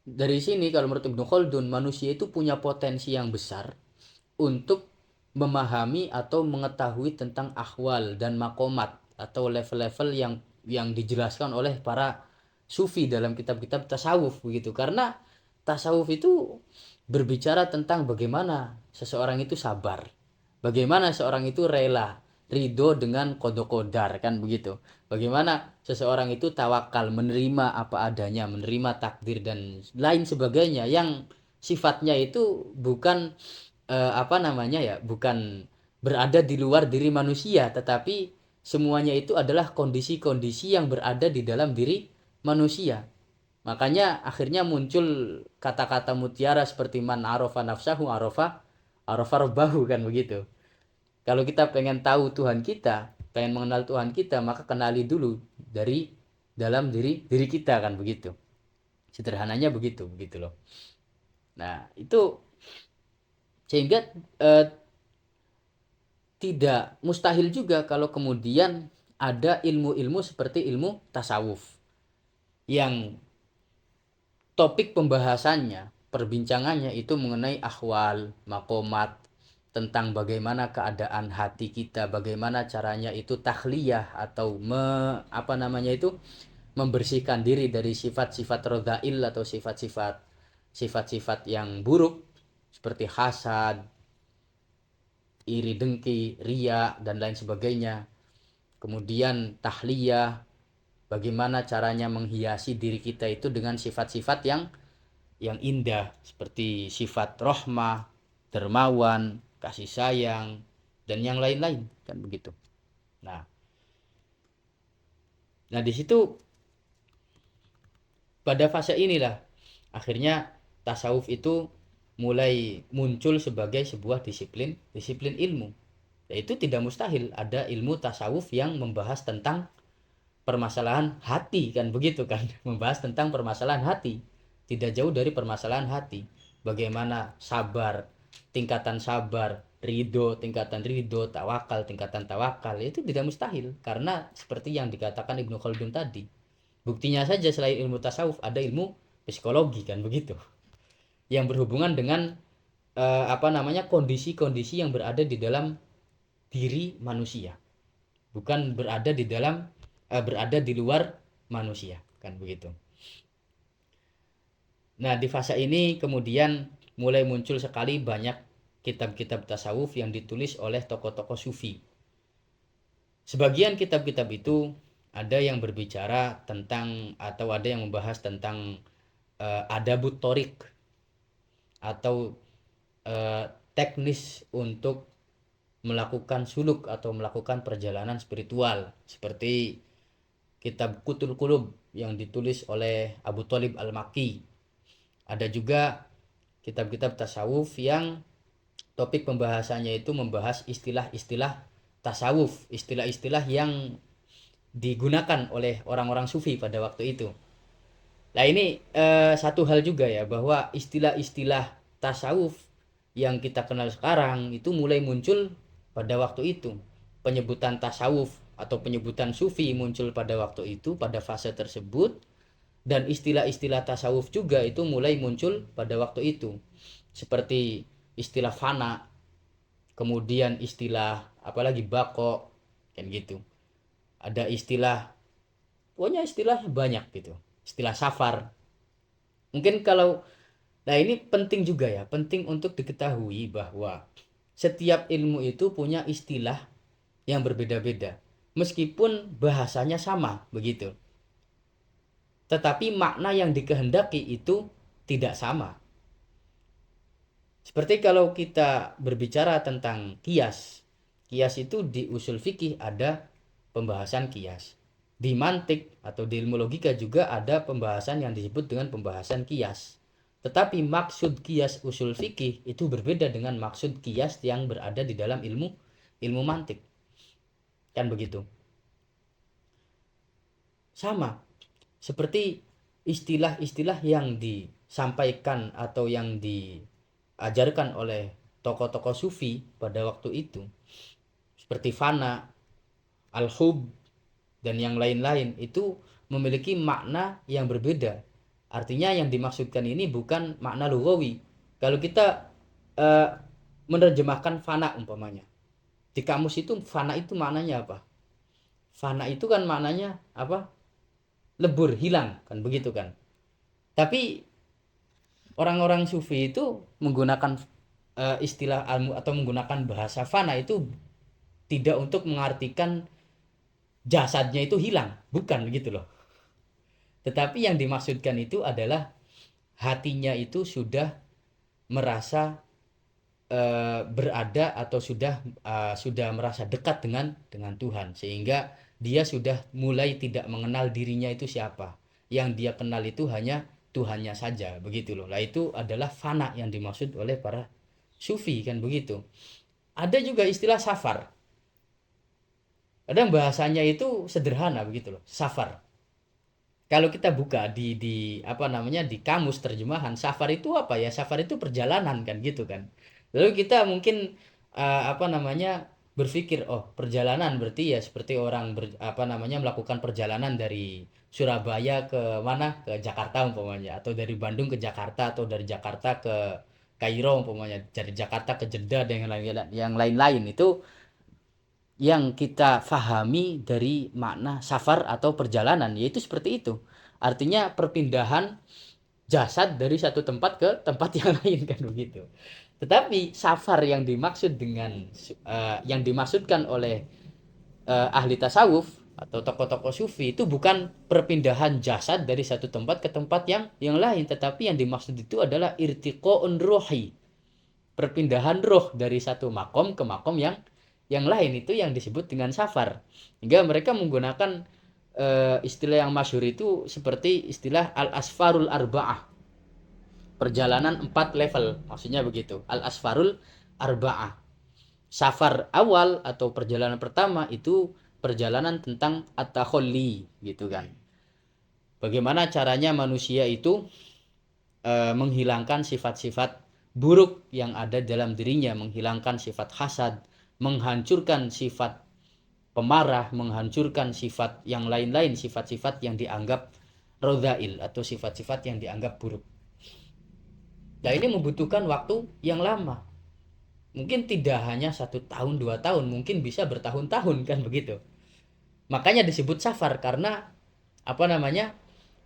dari sini kalau menurut Ibnu Khaldun, manusia itu punya potensi yang besar untuk memahami atau mengetahui tentang ahwal dan makomat atau level-level yang dijelaskan oleh para sufi dalam kitab-kitab tasawuf, begitu. Karena tasawuf itu berbicara tentang bagaimana seseorang itu sabar, bagaimana seorang itu rela, ridho dengan qada qadar, kan begitu. Bagaimana seseorang itu tawakal, menerima apa adanya, menerima takdir dan lain sebagainya yang sifatnya itu bukan apa namanya ya, bukan berada di luar diri manusia, tetapi semuanya itu adalah kondisi-kondisi yang berada di dalam diri manusia. Makanya akhirnya muncul kata-kata mutiara seperti man arofa nafsahu arofa robbahu, kan begitu. Kalau kita pengen tahu Tuhan kita, pengen mengenal Tuhan kita, maka kenali dulu dari dalam diri diri kita, kan begitu. Sederhananya begitu, begitu loh. Nah, itu sehingga eh, tidak mustahil juga kalau kemudian ada ilmu-ilmu seperti ilmu tasawuf yang topik pembahasannya, perbincangannya itu mengenai ahwal, makomat, tentang bagaimana keadaan hati kita, bagaimana caranya itu takhliyah atau apa namanya itu, membersihkan diri dari sifat-sifat rodhail atau sifat-sifat yang buruk seperti hasad, iri dengki, ria dan lain sebagainya. Kemudian tahliyah, bagaimana caranya menghiasi diri kita itu dengan sifat-sifat yang indah seperti sifat rohmah, dermawan, kasih sayang dan yang lain-lain, kan begitu. Nah, nah di situ pada fase inilah akhirnya tasawuf itu mulai muncul sebagai sebuah disiplin ilmu. Yaitu tidak mustahil ada ilmu tasawuf yang membahas tentang permasalahan hati, kan begitu kan. Membahas tentang permasalahan hati, tidak jauh dari permasalahan hati. Bagaimana sabar, tingkatan sabar, tingkatan ridho, tawakal, tingkatan tawakal, itu tidak mustahil. Karena seperti yang dikatakan Ibnu Khaldun tadi, buktinya saja selain ilmu tasawuf ada ilmu psikologi, kan begitu, yang berhubungan dengan kondisi-kondisi yang berada di dalam diri manusia, bukan berada di luar manusia, kan begitu. Nah, di fase ini kemudian mulai muncul sekali banyak kitab-kitab tasawuf yang ditulis oleh tokoh-tokoh sufi. Sebagian kitab-kitab itu ada yang berbicara tentang atau ada yang membahas tentang adabut thorik, atau teknis untuk melakukan suluk atau melakukan perjalanan spiritual, seperti kitab Qutul Qulub yang ditulis oleh Abu Thalib Al-Makki. Ada juga kitab-kitab tasawuf yang topik pembahasannya itu membahas istilah-istilah tasawuf, istilah-istilah yang digunakan oleh orang-orang sufi pada waktu itu. Nah, ini satu hal juga ya, bahwa istilah-istilah tasawuf yang kita kenal sekarang itu mulai muncul pada waktu itu. Penyebutan tasawuf atau penyebutan sufi muncul pada waktu itu, pada fase tersebut, dan istilah-istilah tasawuf juga itu mulai muncul pada waktu itu. Seperti istilah fana, kemudian istilah apalagi bako, kan gitu. Ada istilah, pokoknya istilah banyak gitu. Istilah safar. Mungkin kalau, nah ini penting juga ya, penting untuk diketahui bahwa setiap ilmu itu punya istilah yang berbeda-beda, meskipun bahasanya sama begitu, tetapi makna yang dikehendaki itu tidak sama. Seperti kalau kita berbicara tentang kias, kias itu di usul fikih ada pembahasan kias, di mantik atau di ilmu logika juga ada pembahasan yang disebut dengan pembahasan kias. Tetapi maksud kias usul fikih itu berbeda dengan maksud kias yang berada di dalam ilmu mantik, kan begitu. Sama seperti istilah-istilah yang disampaikan atau yang diajarkan oleh tokoh-tokoh sufi pada waktu itu, seperti fana, al-hub, dan yang lain-lain, itu memiliki makna yang berbeda. Artinya yang dimaksudkan ini bukan makna lughawi. Kalau kita menerjemahkan fana umpamanya, di kamus itu fana itu maknanya apa? Fana itu kan maknanya apa? Lebur, hilang, kan begitu kan. Tapi orang-orang sufi itu menggunakan istilah atau menggunakan bahasa fana itu tidak untuk mengartikan jasadnya itu hilang, bukan begitu loh. Tetapi yang dimaksudkan itu adalah hatinya itu sudah merasa berada atau sudah merasa dekat dengan Tuhan, sehingga dia sudah mulai tidak mengenal dirinya itu siapa. Yang dia kenal itu hanya Tuhannya saja, begitu loh. Lah itu adalah fana yang dimaksud oleh para sufi, kan begitu. Ada juga istilah safar. Kadang bahasanya itu sederhana begitu loh, safar. Kalau kita buka di kamus terjemahan, safar itu apa ya? Safar itu perjalanan, kan gitu kan. Lalu kita mungkin berpikir, oh, perjalanan berarti ya seperti orang melakukan perjalanan dari Surabaya ke mana? Ke Jakarta umpamanya, atau dari Bandung ke Jakarta, atau dari Jakarta ke Kairo umpamanya, dari Jakarta ke Jeddah dan yang lain-lain. Itu yang kita fahami dari makna safar atau perjalanan, yaitu seperti itu. Artinya perpindahan jasad dari satu tempat ke tempat yang lain, kan begitu. Tetapi safar yang dimaksudkan oleh ahli tasawuf atau tokoh-tokoh sufi itu bukan perpindahan jasad dari satu tempat ke tempat yang lain, tetapi yang dimaksud itu adalah irtiqaun ruhi, perpindahan roh dari satu makom ke makom yang lain, itu yang disebut dengan safar. Hingga mereka menggunakan istilah yang masyhur itu seperti istilah al-asfarul arba'ah, perjalanan 4 level, maksudnya begitu. Al-asfarul arba'ah. Safar awal atau perjalanan pertama itu perjalanan tentang at-takhalli gitu kan. Bagaimana caranya manusia itu menghilangkan sifat-sifat buruk yang ada dalam dirinya, menghilangkan sifat hasad, menghancurkan sifat pemarah, menghancurkan sifat yang lain-lain, sifat-sifat yang dianggap rodhail atau sifat-sifat yang dianggap buruk. Nah, ini membutuhkan waktu yang lama. Mungkin tidak hanya 1 tahun, 2 tahun, mungkin bisa bertahun-tahun kan begitu. Makanya disebut safar karena apa namanya?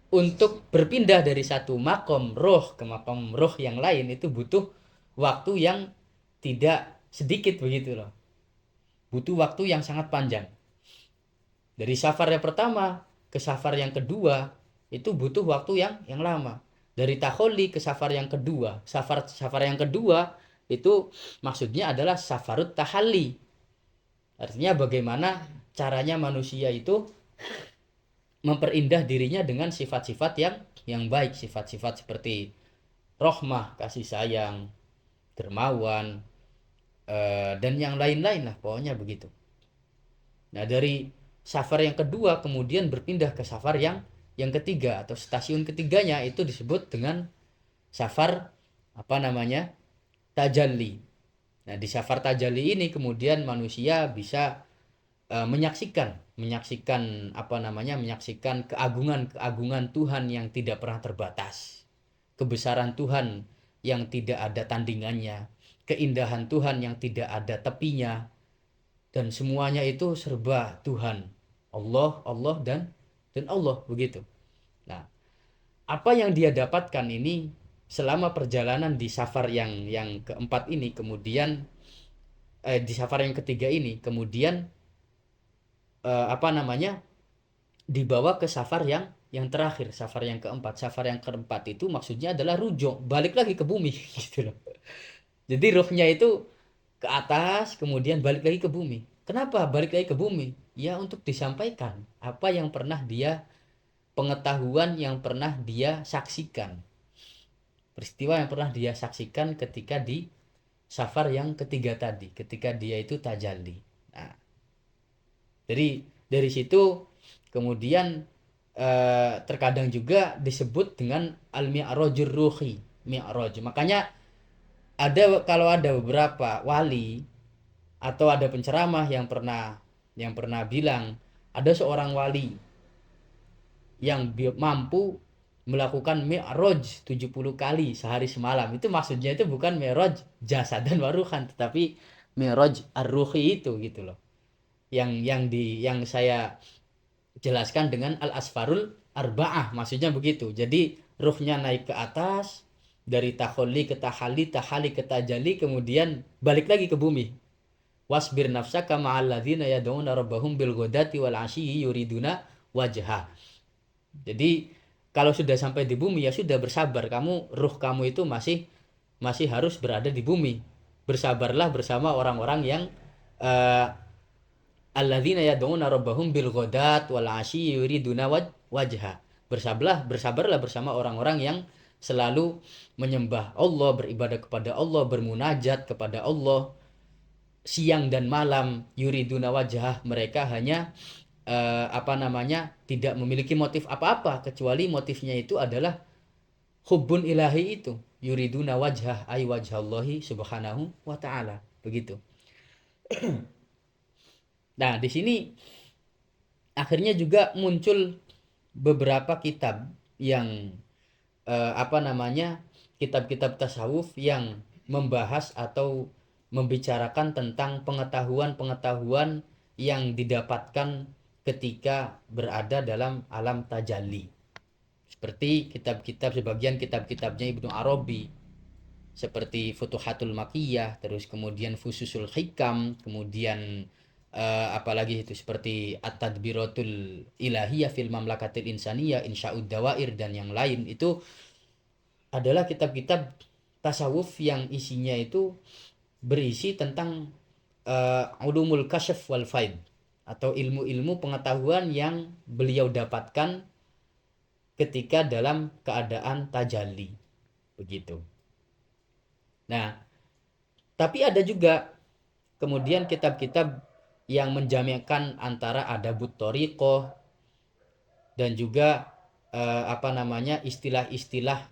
Untuk berpindah dari satu makom roh ke makom roh yang lain itu butuh waktu yang tidak sedikit begitu loh. Butuh waktu yang sangat panjang. Dari safar yang pertama ke safar yang kedua itu butuh waktu yang lama. Dari takholi ke safar yang kedua, safar yang kedua itu maksudnya adalah safarut tahalli. Artinya bagaimana caranya manusia itu memperindah dirinya dengan sifat-sifat yang baik, sifat-sifat seperti rohmah, kasih sayang, dermawan, dan yang lain-lain lah, pokoknya begitu. Nah, dari safar yang kedua kemudian berpindah ke safar yang ketiga atau stasiun ketiganya itu disebut dengan safar apa namanya? Tajalli. Nah, di safar tajalli ini kemudian manusia bisa menyaksikan apa namanya? Menyaksikan keagungan Tuhan yang tidak pernah terbatas. Kebesaran Tuhan yang tidak ada tandingannya, keindahan Tuhan yang tidak ada tepinya, dan semuanya itu serba Tuhan. Allah, Allah dan Allah begitu. Nah, apa yang dia dapatkan ini selama perjalanan di safar yang keempat ini, kemudian di safar yang ketiga ini, kemudian apa namanya? Dibawa ke safar yang terakhir, safar yang keempat. Safar yang keempat itu maksudnya adalah rujuk, balik lagi ke bumi gitu loh. Jadi ruhnya itu ke atas, kemudian balik lagi ke bumi. Kenapa balik lagi ke bumi? Ya untuk disampaikan apa yang pernah dia, pengetahuan yang pernah dia saksikan. Peristiwa yang pernah dia saksikan ketika di safar yang ketiga tadi, ketika dia itu tajalli. Nah, dari situ kemudian terkadang juga disebut dengan al-mi'rajur ruhi, mi'raj. Makanya kalau ada beberapa wali atau ada penceramah yang pernah bilang ada seorang wali yang mampu melakukan mi'raj 70 kali sehari semalam. Itu maksudnya itu bukan mi'raj jasad dan waruhan, tetapi mi'raj ar-ruhi itu gitu loh. Yang saya jelaskan dengan al-asfarul arba'ah, maksudnya begitu. Jadi ruhnya naik ke atas dari takholli ke tahali, tahali ke tajalli, kemudian balik lagi ke bumi. Wasbir nafsaka ma'al ladzina yad'una rabbahum bil ghadati wal 'ashyi yuriduna wajha. Jadi kalau sudah sampai di bumi ya sudah bersabar, ruh kamu itu masih harus berada di bumi. Bersabarlah bersama orang-orang yang alladzina yad'una rabbahum bil ghadat wal 'ashyi yuriduna wajha. Bersabarlah bersama orang-orang yang selalu menyembah Allah, beribadah kepada Allah, bermunajat kepada Allah siang dan malam, yuriduna wajah, mereka hanya apa namanya, tidak memiliki motif apa-apa kecuali motifnya itu adalah hubbun ilahi itu, yuriduna wajah ay wajhallahi subhanahu wa ta'ala begitu. Nah, di sini akhirnya juga muncul beberapa kitab yang apa namanya, kitab-kitab tasawuf yang membahas atau membicarakan tentang pengetahuan-pengetahuan yang didapatkan ketika berada dalam alam tajalli. Seperti sebagian kitab-kitabnya Ibnu Arabi, seperti Futuhatul Makkiyah, terus kemudian Fususul Hikam, kemudian apalagi itu seperti At-Tadbiratul Ilahiyah fil Mamlakatil Insaniyah, Insya'ud Dawair, dan yang lain. Itu adalah kitab-kitab tasawuf yang isinya itu berisi tentang ulumul kasyaf wal faid, atau ilmu-ilmu pengetahuan yang beliau dapatkan ketika dalam keadaan tajalli. begitu. Nah, tapi ada juga kemudian kitab-kitab yang menjaminkan antara adabut thoriqah dan juga istilah-istilah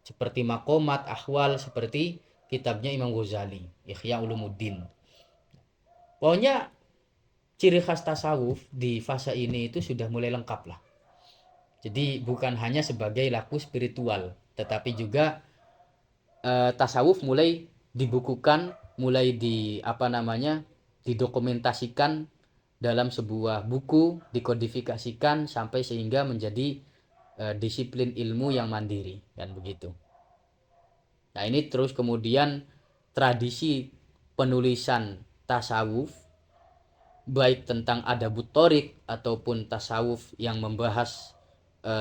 seperti makomat, ahwal, seperti kitabnya Imam Ghazali, Ihya Ulumuddin. Pokoknya ciri khas tasawuf di fase ini itu sudah mulai lengkap lah. Jadi bukan hanya sebagai laku spiritual, tetapi juga tasawuf mulai dibukukan, mulai didokumentasikan dalam sebuah buku, dikodifikasikan sampai sehingga menjadi disiplin ilmu yang mandiri, kan begitu. Nah, ini terus kemudian tradisi penulisan tasawuf baik tentang adabut thoriq ataupun tasawuf yang membahas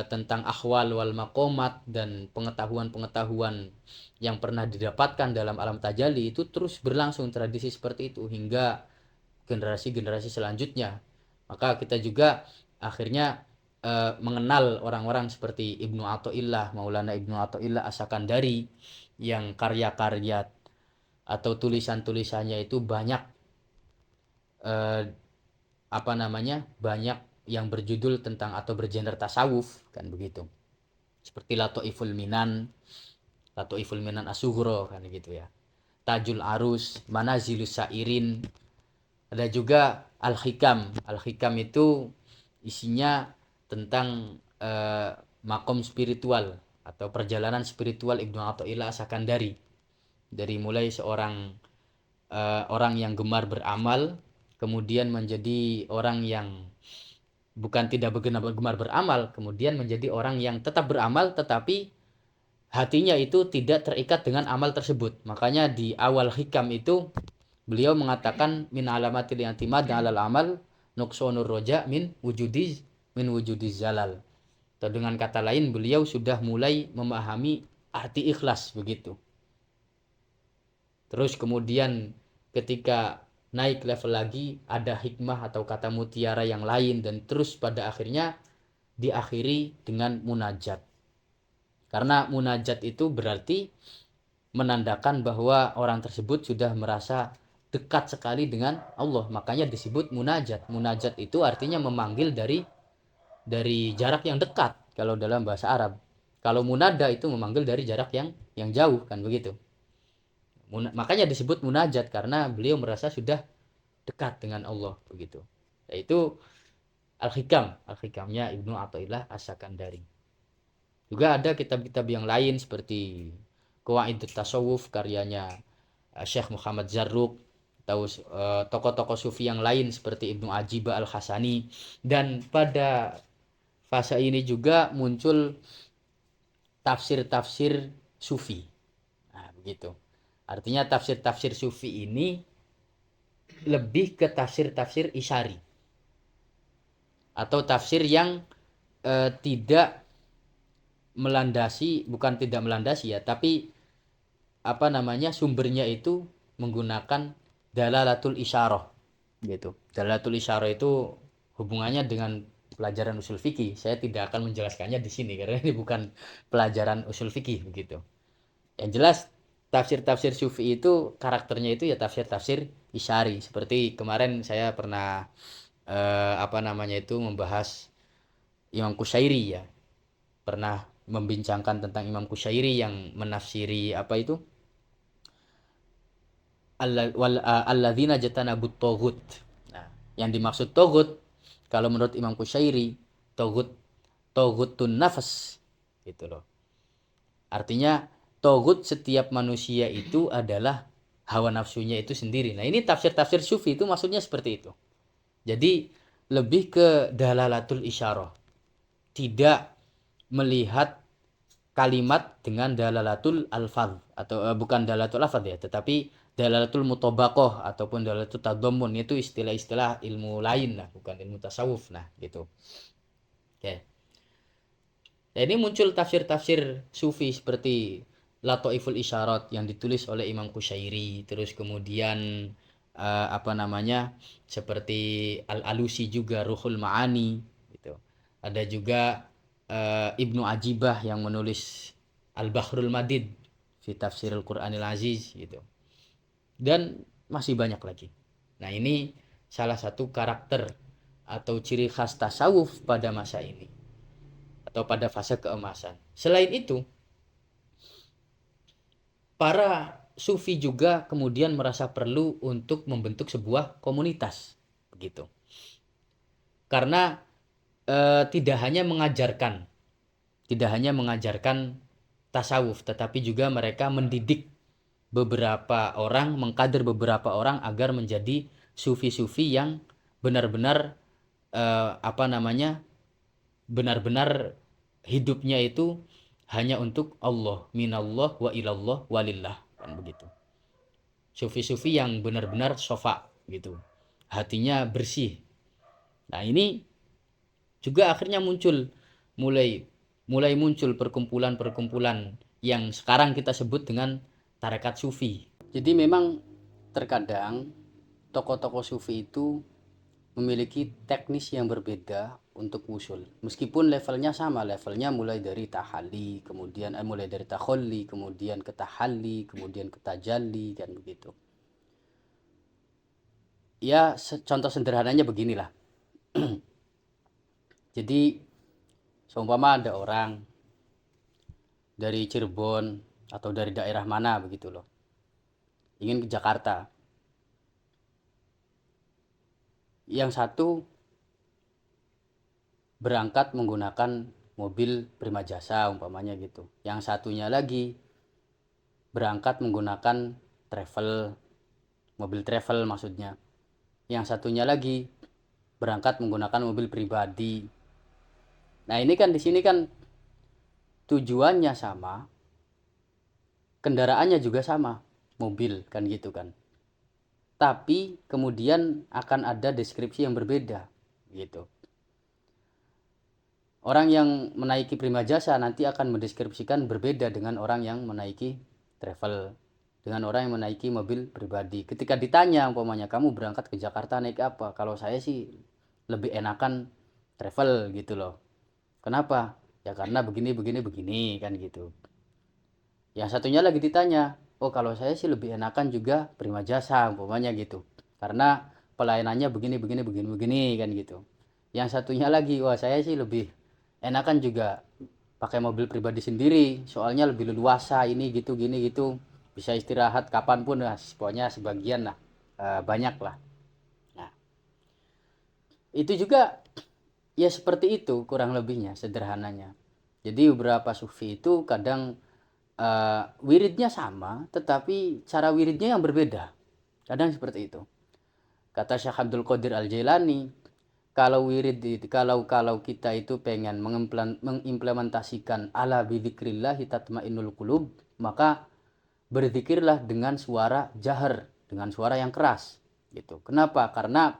tentang ahwal wal maqamat dan pengetahuan-pengetahuan yang pernah didapatkan dalam alam tajalli itu terus berlangsung tradisi seperti itu hingga generasi-generasi selanjutnya. Maka kita juga akhirnya mengenal orang-orang seperti Ibnu Athaillah, Maulana Ibnu Athaillah As-Sakandari yang karya-karya atau tulisan-tulisannya itu banyak eh, banyak yang berjudul tentang atau bergenre tasawuf, kan begitu. Seperti Lataiful Minan, Lataiful Minan As-Sughra, kan gitu ya. Tajul Arus, Manazilus Sairin. Ada juga Al-Hikam. Al-Hikam itu isinya tentang makom spiritual atau perjalanan spiritual Ibnu Athaillah As-Sakandari. Dari mulai seorang orang yang gemar beramal, kemudian menjadi orang yang bukan tidak gemar beramal, kemudian menjadi orang yang tetap beramal tetapi hatinya itu tidak terikat dengan amal tersebut. Makanya di awal hikam itu beliau mengatakan min alamatil i'timad 'alal amal nuqsanur roja min wujudiz zalal. Atau dengan kata lain beliau sudah mulai memahami arti ikhlas begitu. Terus kemudian ketika naik level lagi ada hikmah atau kata mutiara yang lain dan terus pada akhirnya diakhiri dengan munajat. Karena munajat itu berarti menandakan bahwa orang tersebut sudah merasa dekat sekali dengan Allah. Makanya disebut munajat. Munajat itu artinya memanggil dari jarak yang dekat kalau dalam bahasa Arab. Kalau munada itu memanggil dari jarak yang jauh, kan begitu. Makanya disebut munajat karena beliau merasa sudah dekat dengan Allah begitu. Yaitu Al-Hikamnya Ibnu Athaillah As-Sakandari. Juga ada kitab-kitab yang lain seperti Qawaidut Tasawuf karyanya Syekh Muhammad Zarruq, atau tokoh-tokoh sufi yang lain seperti Ibnu Ajibah Al-Hasani. Dan pada fase ini juga muncul tafsir-tafsir sufi. Nah, begitu. Artinya tafsir-tafsir sufi ini lebih ke tafsir-tafsir isyari atau tafsir yang tidak melandasi, bukan tidak melandasi ya, tapi sumbernya itu menggunakan dalalatul isyarah gitu. Dalalatul isyarah itu hubungannya dengan pelajaran usul fikih. Saya tidak akan menjelaskannya di sini karena ini bukan pelajaran usul fikih begitu. Yang jelas tafsir-tafsir sufi itu karakternya itu ya tafsir-tafsir isyari. Seperti kemarin saya pernah membahas Imam Qushairi ya. Pernah membincangkan tentang Imam Qushairi yang menafsiri alladzina jatanabut togut. Nah, yang dimaksud togut kalau menurut Imam Qushairi togutun nafas gitu loh. Artinya togut setiap manusia itu adalah hawa nafsunya itu sendiri. Nah, ini tafsir-tafsir sufi itu maksudnya seperti itu. Jadi lebih ke dalalatul isyarah. Tidak melihat kalimat dengan dalalatul alfaz atau bukan dalalatul alfaz ya, tetapi dalalatul mutobaqoh ataupun dalalatul tadammun. Itu istilah-istilah ilmu lain lah, bukan ilmu tasawuf. Nah, gitu. Oke. Nah, ini muncul tafsir-tafsir sufi seperti Lataiful Isyarat yang ditulis oleh Imam Qushairi, terus kemudian seperti Al-Alusi juga Ruhul Ma'ani gitu. Ada juga Ibnu Ajibah yang menulis Al-Bahrul Madid fi Tafsirul Qur'anil Aziz gitu. Dan masih banyak lagi. Nah, ini salah satu karakter atau ciri khas tasawuf pada masa ini atau pada fase keemasan. Selain itu, para sufi juga kemudian merasa perlu untuk membentuk sebuah komunitas begitu. Karena tidak hanya mengajarkan tasawuf, tetapi juga mereka mendidik beberapa orang, mengkader beberapa orang agar menjadi sufi-sufi yang benar-benar benar-benar hidupnya itu hanya untuk Allah, minallah wa ilallah walillah, kan begitu. Sufi-sufi yang benar-benar sofa gitu, hatinya bersih. Nah, ini juga akhirnya mulai muncul perkumpulan-perkumpulan yang sekarang kita sebut dengan tarekat sufi. Jadi memang terkadang tokoh-tokoh sufi itu memiliki teknis yang berbeda untuk usul. Meskipun levelnya sama, levelnya mulai dari tahalli, kemudian mulai dari takholli, kemudian ke tahalli, kemudian ke tajalli, kan begitu. Ya, contoh sederhananya beginilah. Jadi, seumpama ada orang dari Cirebon atau dari daerah mana begitu loh, ingin ke Jakarta. Yang satu berangkat menggunakan mobil Prima Jasa umpamanya gitu. Yang satunya lagi berangkat menggunakan mobil travel maksudnya. Yang satunya lagi berangkat menggunakan mobil pribadi. Nah, ini kan di sini kan tujuannya sama, kendaraannya juga sama, mobil kan gitu kan. Tapi kemudian akan ada deskripsi yang berbeda gitu. Orang yang menaiki Prima Jasa nanti akan mendeskripsikan berbeda dengan orang yang menaiki travel, dengan orang yang menaiki mobil pribadi. Ketika ditanya umpamanya kamu berangkat ke Jakarta naik apa? Kalau saya sih lebih enakan travel gitu loh. Kenapa? Ya karena begini kan gitu. Yang satunya lagi ditanya, oh kalau saya sih lebih enakan juga Prima Jasa umpamanya gitu, karena pelayanannya begini kan gitu. Yang satunya lagi, wah saya sih lebih enakan juga pakai mobil pribadi sendiri, soalnya lebih leluasa ini gitu gini gitu, bisa istirahat kapanpun lah, pokoknya sebagian lah, banyak lah. Nah, itu juga ya seperti itu kurang lebihnya sederhananya. Jadi beberapa sufi itu kadang wiridnya sama, tetapi cara wiridnya yang berbeda. Kadang seperti itu. Kata Syekh Abdul Qadir Al-Jailani, kalau wirid kalau kita itu pengen mengimplementasikan ala bidzikrillah tatmainnul qulub, maka berzikirlah dengan suara jahar, dengan suara yang keras gitu. Kenapa? Karena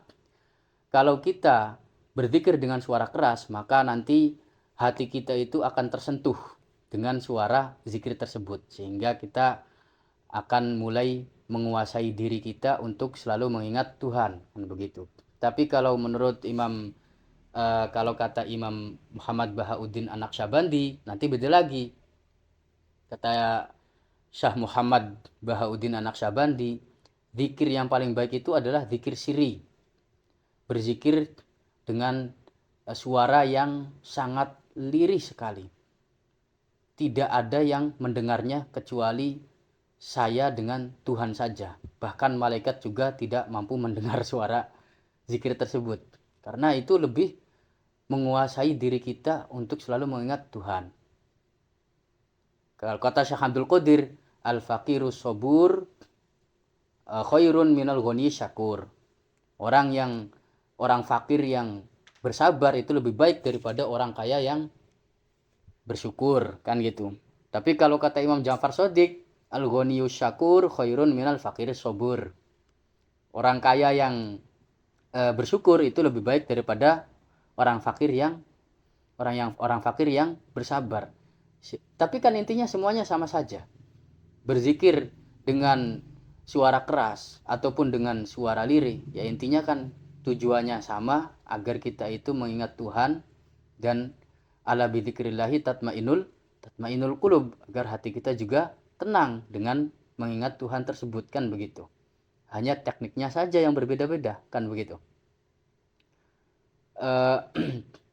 kalau kita berzikir dengan suara keras, maka nanti hati kita itu akan tersentuh dengan suara zikir tersebut, sehingga kita akan mulai menguasai diri kita untuk selalu mengingat Tuhan, kan begitu. Tapi kalau menurut kalau kata Imam Muhammad Bahauddin An-Naqsyabandi, nanti beda lagi. Kata Syah Muhammad Bahauddin An-Naqsyabandi, zikir yang paling baik itu adalah zikir sirri, berzikir dengan suara yang sangat lirih sekali. Tidak ada yang mendengarnya kecuali saya dengan Tuhan saja. Bahkan malaikat juga tidak mampu mendengar suara zikir tersebut. Karena itu lebih menguasai diri kita untuk selalu mengingat Tuhan. Kalau kata Syekh Abdul Qadir, al-faqirus sabur khairun minal ghani syakur. Orang fakir yang bersabar itu lebih baik daripada orang kaya yang bersyukur, kan gitu. Tapi kalau kata Imam Ja'far Shadiq, al-ghaniyus syakur khairun minal faqiris sabur. Orang kaya yang bersyukur itu lebih baik daripada orang fakir yang bersabar. Tapi kan intinya semuanya sama saja. Berzikir dengan suara keras ataupun dengan suara lirih, ya intinya kan tujuannya sama, agar kita itu mengingat Tuhan, dan ala bidzikrillahi tatmainnul tatmainul qulub, agar hati kita juga tenang dengan mengingat Tuhan tersebut, kan begitu. Hanya tekniknya saja yang berbeda-beda, kan begitu.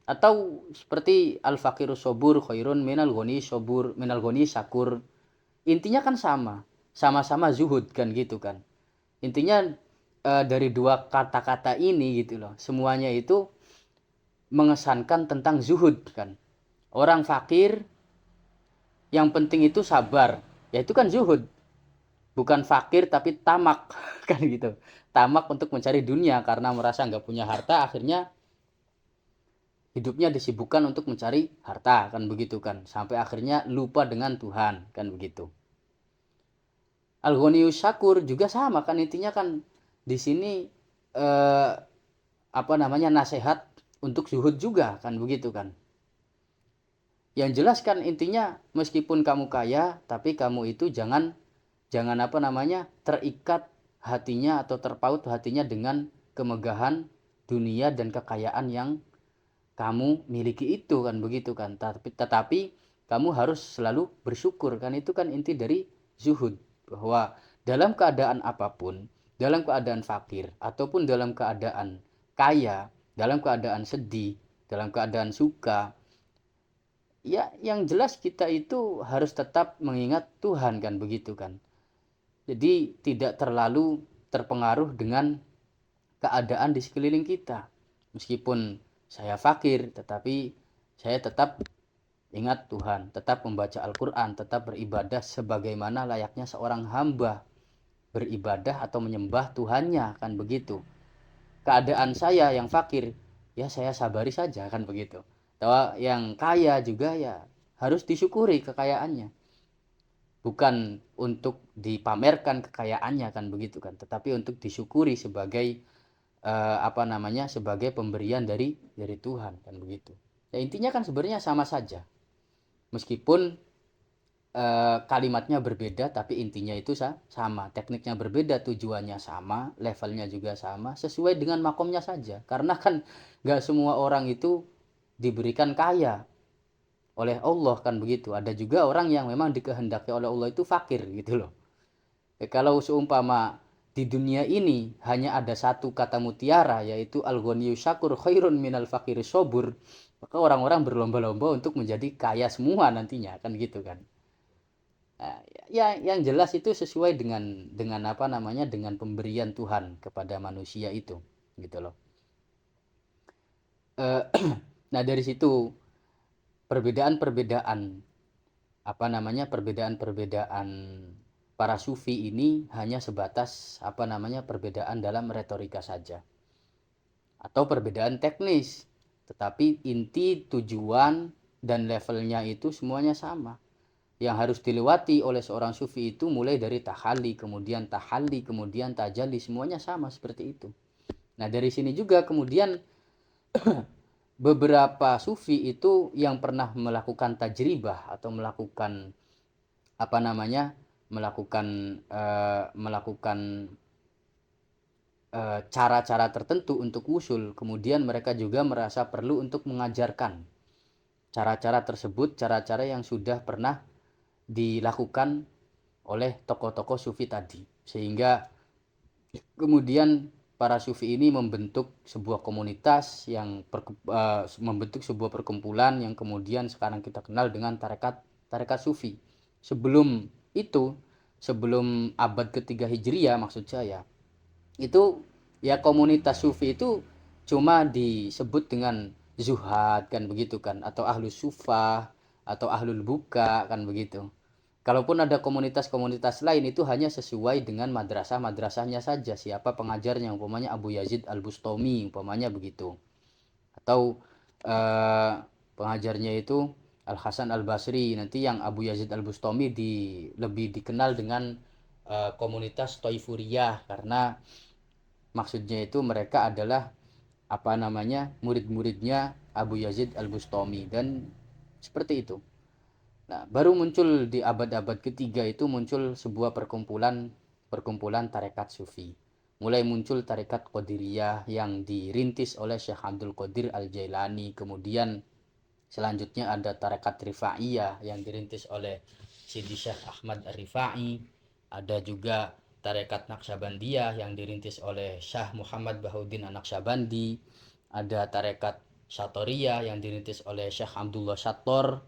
Atau seperti al-faqirus sobur khairun minal ghani syakur. Intinya kan sama-sama zuhud, kan gitu kan. Intinya dari dua kata-kata ini gitu loh, semuanya itu mengesankan tentang zuhud kan. Orang fakir yang penting itu sabar, ya itu kan zuhud. Bukan fakir tapi tamak kan gitu. Tamak untuk mencari dunia karena merasa nggak punya harta, akhirnya hidupnya disibukkan untuk mencari harta, kan begitu kan. Sampai akhirnya lupa dengan Tuhan, kan begitu. Al-Ghaniyus Syakur juga sama kan, intinya kan di sini nasihat untuk zuhud juga, kan begitu kan. Yang jelas kan intinya meskipun kamu kaya, tapi kamu itu jangan terikat hatinya atau terpaut hatinya dengan kemegahan dunia dan kekayaan yang kamu miliki itu, kan begitu kan. Tetapi kamu harus selalu bersyukur, kan itu kan inti dari zuhud, bahwa dalam keadaan apapun, dalam keadaan fakir ataupun dalam keadaan kaya, dalam keadaan sedih, dalam keadaan suka, ya yang jelas kita itu harus tetap mengingat Tuhan, kan begitu kan. Jadi tidak terlalu terpengaruh dengan keadaan di sekeliling kita. Meskipun saya fakir, tetapi saya tetap ingat Tuhan, tetap membaca Al-Quran, tetap beribadah sebagaimana layaknya seorang hamba beribadah atau menyembah Tuhannya, kan begitu. Keadaan saya yang fakir, ya saya sabari saja, kan begitu. Atau yang kaya juga ya harus disyukuri kekayaannya. Bukan untuk dipamerkan kekayaannya, kan begitu kan, tetapi untuk disyukuri sebagai sebagai pemberian dari Tuhan, kan begitu. Ya intinya kan sebenarnya sama saja. Meskipun kalimatnya berbeda, tapi intinya itu sama. Tekniknya berbeda, tujuannya sama, levelnya juga sama, sesuai dengan makomnya saja. Karena kan gak semua orang itu diberikan kaya oleh Allah, kan begitu. Ada juga orang yang memang dikehendaki oleh Allah itu fakir gitu loh. Kalau seumpama di dunia ini hanya ada satu kata mutiara, yaitu al-ghaniyyu syakur khairun minal fakir sobur, maka orang-orang berlomba-lomba untuk menjadi kaya semua nantinya, kan gitu kan. Nah, ya yang jelas itu sesuai dengan dengan pemberian Tuhan kepada manusia itu, gitu loh. Nah dari situ perbedaan-perbedaan perbedaan para sufi ini hanya sebatas perbedaan dalam retorika saja atau perbedaan teknis, tetapi inti tujuan dan levelnya itu semuanya sama. Yang harus dilewati oleh seorang sufi itu mulai dari tahalli, kemudian tajalli, semuanya sama seperti itu. Nah dari sini juga kemudian beberapa sufi itu yang pernah melakukan tajribah atau melakukan cara-cara tertentu untuk wusul, kemudian mereka juga merasa perlu untuk mengajarkan cara-cara tersebut, cara-cara yang sudah pernah dilakukan oleh tokoh-tokoh sufi tadi, sehingga kemudian para sufi ini membentuk sebuah komunitas membentuk sebuah perkumpulan yang kemudian sekarang kita kenal dengan tarekat sufi. Sebelum itu, sebelum abad ketiga Hijriah maksud saya, itu ya komunitas sufi itu cuma disebut dengan zuhad, kan begitu kan, atau ahlus sufah atau ahlul buka, kan begitu. Kalaupun ada komunitas-komunitas lain itu hanya sesuai dengan madrasah-madrasahnya saja, siapa pengajarnya, umpamanya Abu Yazid Al-Bustami umpamanya begitu, atau pengajarnya itu Al Hasan Al Basri. Nanti yang Abu Yazid Al Bustami lebih dikenal dengan komunitas Toifuriyah, karena maksudnya itu mereka adalah murid-muridnya Abu Yazid Al Bustami, dan seperti itu. Nah, baru muncul di abad-abad ketiga itu muncul sebuah perkumpulan tarekat sufi. Mulai muncul tarekat Qadiriyah yang dirintis oleh Syekh Abdul Qadir Al-Jailani. Kemudian Selanjutnya ada tarekat Rifaiyah yang dirintis oleh Sidi Syekh Ahmad Ar-Rifai. Ada juga tarekat Naqsyabandiyah yang dirintis oleh Syekh Muhammad Bahuddin An-Naqsyabandi. Ada tarekat Syatoriyah yang dirintis oleh Syekh Abdullah Syattor.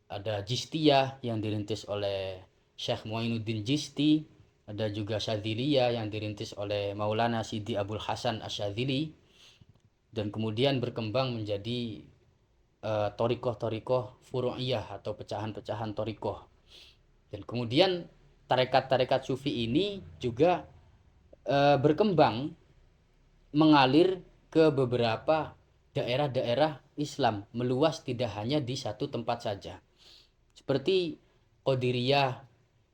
Ada Jistiyah yang dirintis oleh Syekh Muainuddin Jisti. Ada juga Syadziliyah yang dirintis oleh Maulana Sidi Abdul Hasan Asyadzili. Dan kemudian berkembang menjadi torikoh-torikoh furu'iyah atau pecahan-pecahan torikoh. Dan kemudian tarekat-tarekat sufi ini juga berkembang mengalir ke beberapa daerah-daerah Islam, meluas tidak hanya di satu tempat saja. Seperti Qadiriyah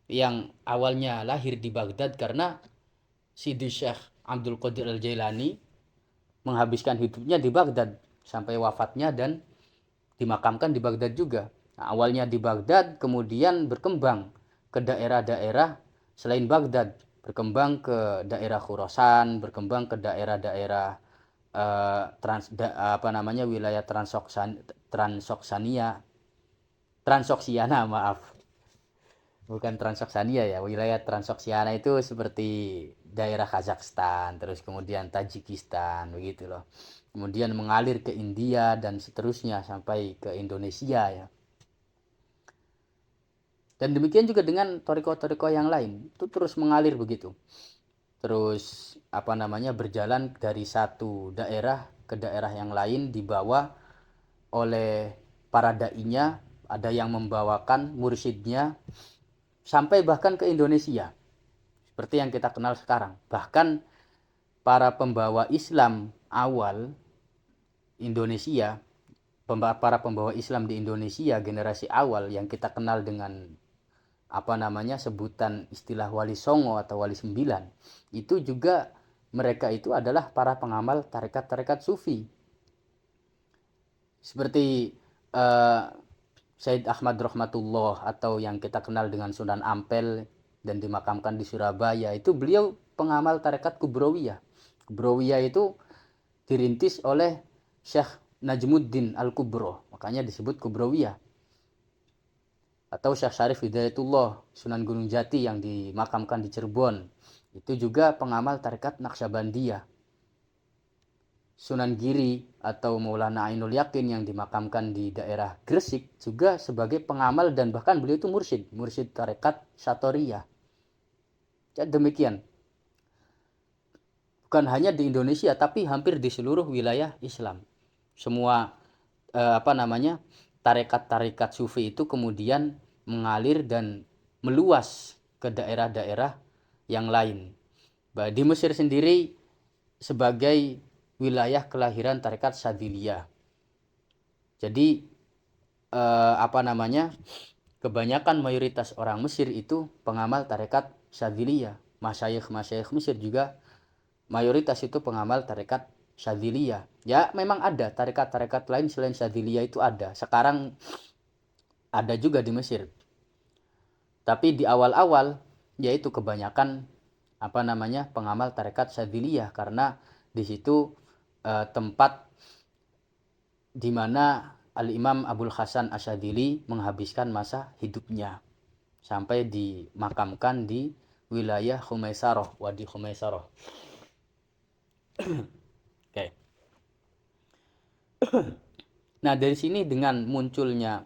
yang awalnya lahir di Baghdad karena Sidi Syekh Abdul Qadir Al-Jailani menghabiskan hidupnya di Baghdad sampai wafatnya dan dimakamkan di Baghdad juga. Nah, awalnya di Baghdad, kemudian berkembang ke daerah-daerah selain Baghdad, berkembang ke daerah Khurasan, berkembang ke daerah-daerah wilayah Transoksiana, maaf. Bukan Transoksiana ya, wilayah Transoksiana itu seperti daerah Kazakhstan, terus kemudian Tajikistan, begitu loh. Kemudian mengalir ke India dan seterusnya sampai ke Indonesia ya. Dan demikian juga dengan toriko-toriko yang lain, itu terus mengalir begitu. Terus berjalan dari satu daerah ke daerah yang lain dibawa oleh para dai-nya, ada yang membawakan mursyidnya sampai bahkan ke Indonesia. Seperti yang kita kenal sekarang. Bahkan para pembawa Islam awal Indonesia, para pembawa Islam di Indonesia generasi awal yang kita kenal dengan sebutan istilah Wali Songo atau Wali Sembilan, itu juga mereka itu adalah para pengamal tarekat-tarekat sufi. Seperti Said Ahmad Rahmatullah atau yang kita kenal dengan Sunan Ampel dan dimakamkan di Surabaya, itu beliau pengamal tarekat Kubrawiyah. Kubrawiyah itu dirintis oleh Syekh Najmuddin Al-Kubro, makanya disebut Kubrawiyah. Atau Syekh Syarif Hidayatullah Sunan Gunung Jati yang dimakamkan di Cirebon, itu juga pengamal tarekat Naqsyabandiyah. Sunan Giri atau Maulana Ainul Yakin yang dimakamkan di daerah Gresik juga sebagai pengamal dan bahkan beliau itu mursyid tarekat Syatoriyah. Ya, demikian. Bukan hanya di Indonesia tapi hampir di seluruh wilayah Islam. Semua tarekat-tarekat sufi itu kemudian mengalir dan meluas ke daerah-daerah yang lain. Di Mesir sendiri sebagai wilayah kelahiran tarekat Syadziliyah. Jadi kebanyakan mayoritas orang Mesir itu pengamal tarekat Syadziliyah. Masyayikh Mesir juga mayoritas itu pengamal tarekat Syadziliyah. Ya, memang ada tarekat-tarekat lain selain Syadziliyah, itu ada. Sekarang ada juga di Mesir. Tapi di awal-awal yaitu kebanyakan pengamal tarekat Syadziliyah, karena di situ tempat di mana Al-Imam Abul Hasan Asyadzili menghabiskan masa hidupnya sampai dimakamkan di wilayah Khumaisarah, Wadi Khumaisarah. Oke. Nah, dari sini dengan munculnya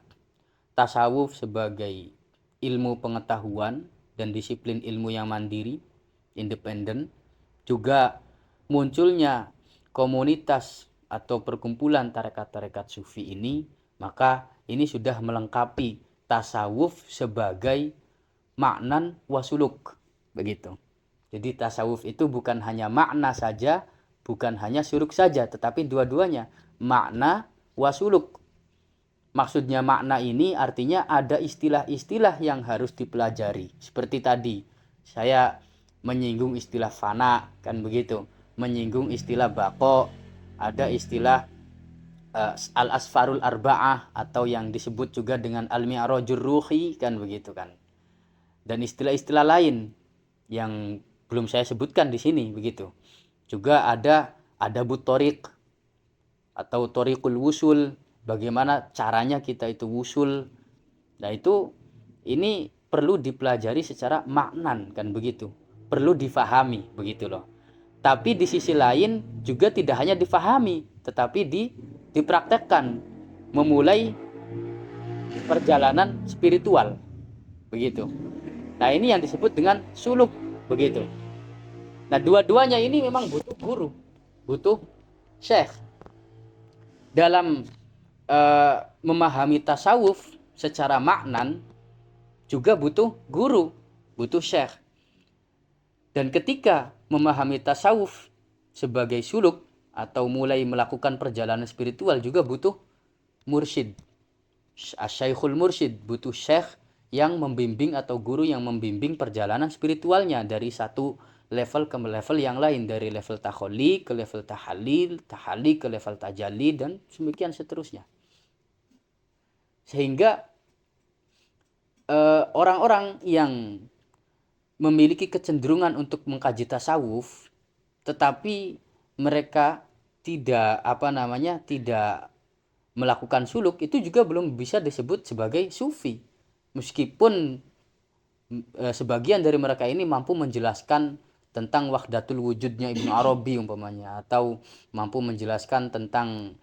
tasawuf sebagai ilmu pengetahuan dan disiplin ilmu yang mandiri, independen, juga munculnya komunitas atau perkumpulan tarekat-tarekat sufi ini, maka ini sudah melengkapi tasawuf sebagai maknan wasuluk, begitu. Jadi tasawuf itu bukan hanya makna saja, bukan hanya suluk saja, tetapi dua-duanya, makna wasuluk. Maksudnya makna ini artinya ada istilah-istilah yang harus dipelajari. Seperti tadi, saya menyinggung istilah fana, kan begitu. Menyinggung istilah bako, ada istilah al-asfarul arba'ah atau yang disebut juga dengan al-mi'rajur ruhi, kan begitu kan. Dan istilah-istilah lain yang belum saya sebutkan di sini, begitu. Juga ada adabut thoriq atau thoriqul wusul, bagaimana caranya kita itu wusul. Nah itu ini perlu dipelajari secara maknan kan begitu, perlu difahami begitu loh. Tapi di sisi lain juga tidak hanya difahami, tetapi dipraktekkan, memulai perjalanan spiritual begitu. Nah ini yang disebut dengan suluk begitu. Nah dua-duanya ini memang butuh guru, butuh syekh. Dalam memahami tasawuf secara maknan juga butuh guru, butuh syekh. Dan ketika memahami tasawuf sebagai suluk atau mulai melakukan perjalanan spiritual juga butuh mursyid, asyaikhul mursyid, butuh syekh yang membimbing atau guru yang membimbing perjalanan spiritualnya dari satu level ke level yang lain, dari level takholli ke level tahalil, tahalli ke level tajalli, dan demikian seterusnya. Sehingga orang-orang yang memiliki kecenderungan untuk mengkaji tasawuf tetapi mereka tidak tidak melakukan suluk, itu juga belum bisa disebut sebagai sufi. Meskipun sebagian dari mereka ini mampu menjelaskan tentang wahdatul wujudnya Ibnu Arabi umpamanya, atau mampu menjelaskan tentang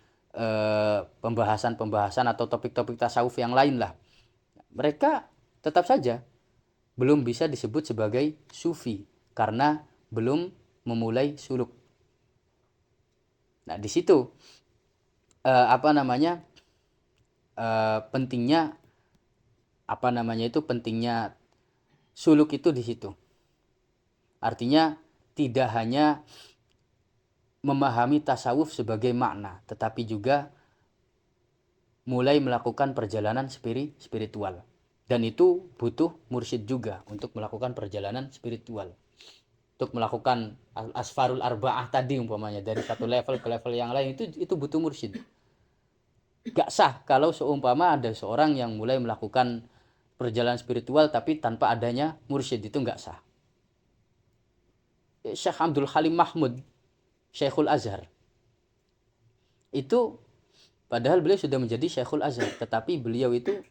pembahasan-pembahasan atau topik-topik tasawuf yang lain lah, mereka tetap saja belum bisa disebut sebagai sufi karena belum memulai suluk. Nah di situ pentingnya pentingnya suluk itu di situ. Artinya tidak hanya memahami tasawuf sebagai makna, tetapi juga mulai melakukan perjalanan spiritual. Dan itu butuh mursyid juga untuk melakukan perjalanan spiritual. Untuk melakukan asfarul arba'ah tadi umpamanya, dari satu level ke level yang lain, itu butuh mursyid. Gak sah kalau seumpama ada seorang yang mulai melakukan perjalanan spiritual tapi tanpa adanya mursyid, itu gak sah. Syekh Abdul Halim Mahmud, Syekhul Azhar, itu padahal beliau sudah menjadi Syekhul Azhar, tetapi beliau itu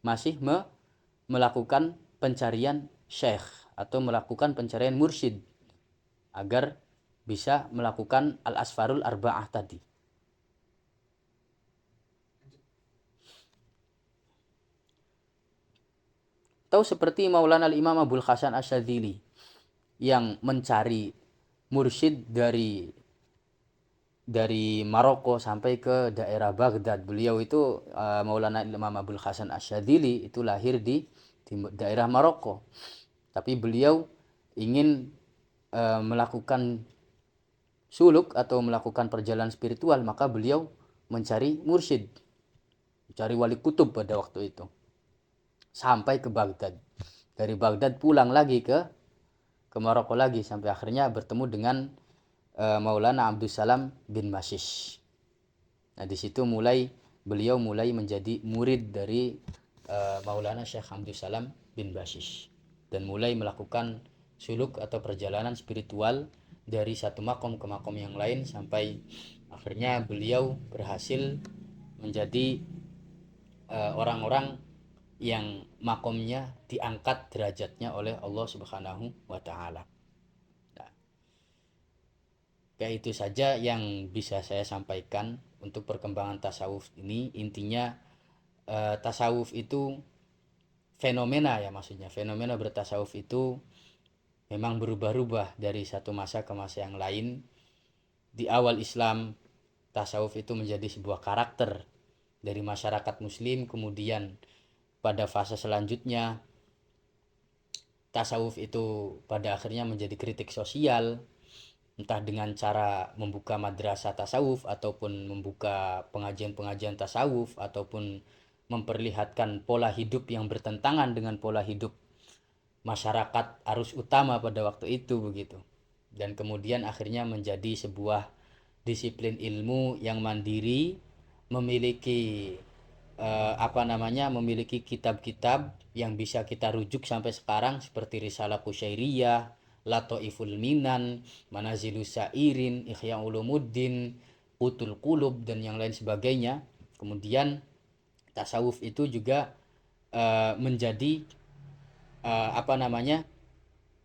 masih melakukan pencarian syekh atau melakukan pencarian mursyid agar bisa melakukan al-asfarul arba'ah tadi. Atau seperti Maulana al-Imam Abul Hasan Asyadzili yang mencari mursyid dari Maroko sampai ke daerah Baghdad. Beliau itu Maulana Imam Abul Hasan Asyadzili itu lahir di daerah Maroko. Tapi beliau ingin melakukan suluk atau melakukan perjalanan spiritual, maka beliau mencari mursyid, mencari wali kutub pada waktu itu. Sampai ke Baghdad. Dari Baghdad pulang lagi ke Maroko lagi sampai akhirnya bertemu dengan Maulana Abdus Salam bin Mashish. Nah di situ beliau mulai menjadi murid dari Maulana Syekh Abdus Salam bin Mashish dan mulai melakukan suluk atau perjalanan spiritual dari satu makom ke makom yang lain sampai akhirnya beliau berhasil menjadi orang-orang yang makomnya diangkat derajatnya oleh Allah Subhanahu wa Ta'ala. Kayak itu saja yang bisa saya sampaikan untuk perkembangan tasawuf ini. Intinya tasawuf itu fenomena ya, maksudnya fenomena bertasawuf itu memang berubah-ubah dari satu masa ke masa yang lain. Di awal Islam tasawuf itu menjadi sebuah karakter dari masyarakat muslim, kemudian pada fase selanjutnya tasawuf itu pada akhirnya menjadi kritik sosial, entah dengan cara membuka madrasah tasawuf ataupun membuka pengajian-pengajian tasawuf ataupun memperlihatkan pola hidup yang bertentangan dengan pola hidup masyarakat arus utama pada waktu itu begitu. Dan kemudian akhirnya menjadi sebuah disiplin ilmu yang mandiri, memiliki memiliki kitab-kitab yang bisa kita rujuk sampai sekarang seperti Risalah Kusyairiyah, Latoiful Minan, Manazilus Sairin, Ihya Ulumuddin, qutul qulub dan yang lain sebagainya. Kemudian tasawuf itu juga menjadi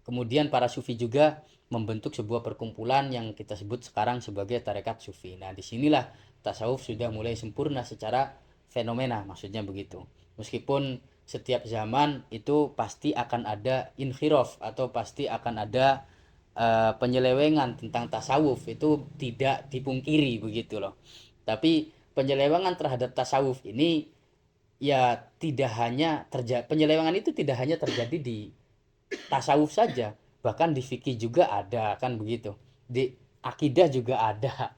kemudian para sufi juga membentuk sebuah perkumpulan yang kita sebut sekarang sebagai tarekat sufi. Nah, disinilah tasawuf sudah mulai sempurna secara fenomena, maksudnya begitu. Meskipun setiap zaman itu pasti akan ada inhiraf atau pasti akan ada penyelewengan tentang tasawuf, itu tidak dipungkiri begitu loh. Tapi penyelewengan terhadap tasawuf ini ya tidak hanya terjadi, penyelewengan itu tidak hanya terjadi di tasawuf saja, bahkan di fikih juga ada kan begitu, di akidah juga ada.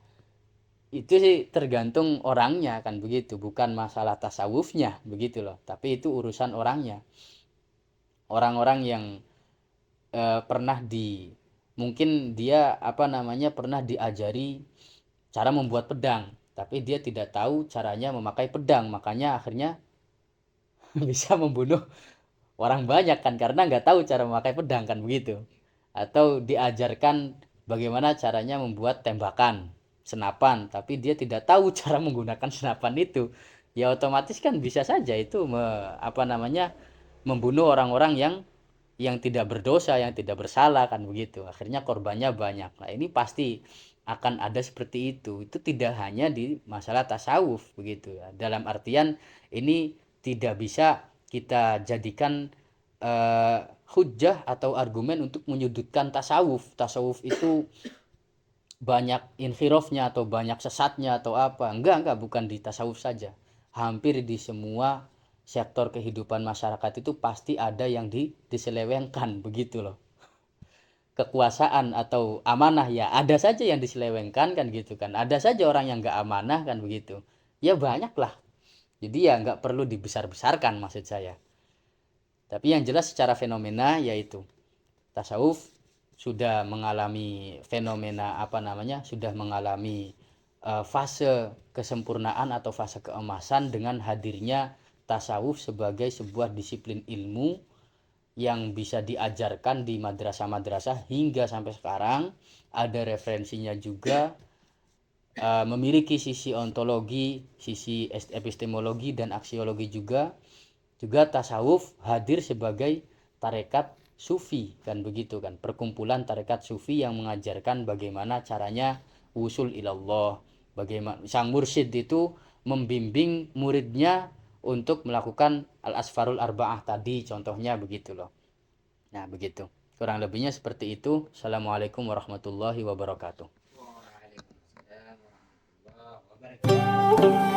Itu sih tergantung orangnya kan begitu, bukan masalah tasawufnya begitu loh, tapi itu urusan orangnya. Orang-orang yang pernah di mungkin dia pernah diajari cara membuat pedang, tapi dia tidak tahu caranya memakai pedang, makanya akhirnya bisa membunuh orang banyak kan karena nggak tahu cara memakai pedang kan begitu. Atau diajarkan bagaimana caranya membuat tembakan senapan, tapi dia tidak tahu cara menggunakan senapan itu, ya otomatis kan bisa saja itu membunuh orang-orang yang tidak berdosa, yang tidak bersalah kan begitu, akhirnya korbannya banyak. Nah, ini pasti akan ada seperti itu tidak hanya di masalah tasawuf begitu ya, dalam artian ini tidak bisa kita jadikan hujjah atau argumen untuk menyudutkan tasawuf. Tasawuf itu banyak inhirafnya atau banyak sesatnya atau apa. Enggak, bukan di tasawuf saja. Hampir di semua sektor kehidupan masyarakat itu pasti ada yang diselewengkan begitu loh. Kekuasaan atau amanah ya ada saja yang diselewengkan kan gitu kan. Ada saja orang yang enggak amanah kan begitu. Ya banyak lah. Jadi ya enggak perlu dibesar-besarkan maksud saya. Tapi yang jelas secara fenomena yaitu tasawuf sudah mengalami fenomena sudah mengalami fase kesempurnaan atau fase keemasan dengan hadirnya tasawuf sebagai sebuah disiplin ilmu yang bisa diajarkan di madrasah-madrasah hingga sampai sekarang. Ada referensinya juga, memiliki sisi ontologi, sisi epistemologi dan aksiologi juga. Juga tasawuf hadir sebagai tarekat sufi kan begitu kan, perkumpulan tarekat sufi yang mengajarkan bagaimana caranya usul ilallah, bagaimana sang mursyid itu membimbing muridnya untuk melakukan al-asfarul arba'ah tadi contohnya begitu loh. Nah begitu kurang lebihnya seperti itu. Assalamualaikum warahmatullahi wabarakatuh. Waalaikumsalam warahmatullahi wabarakatuh.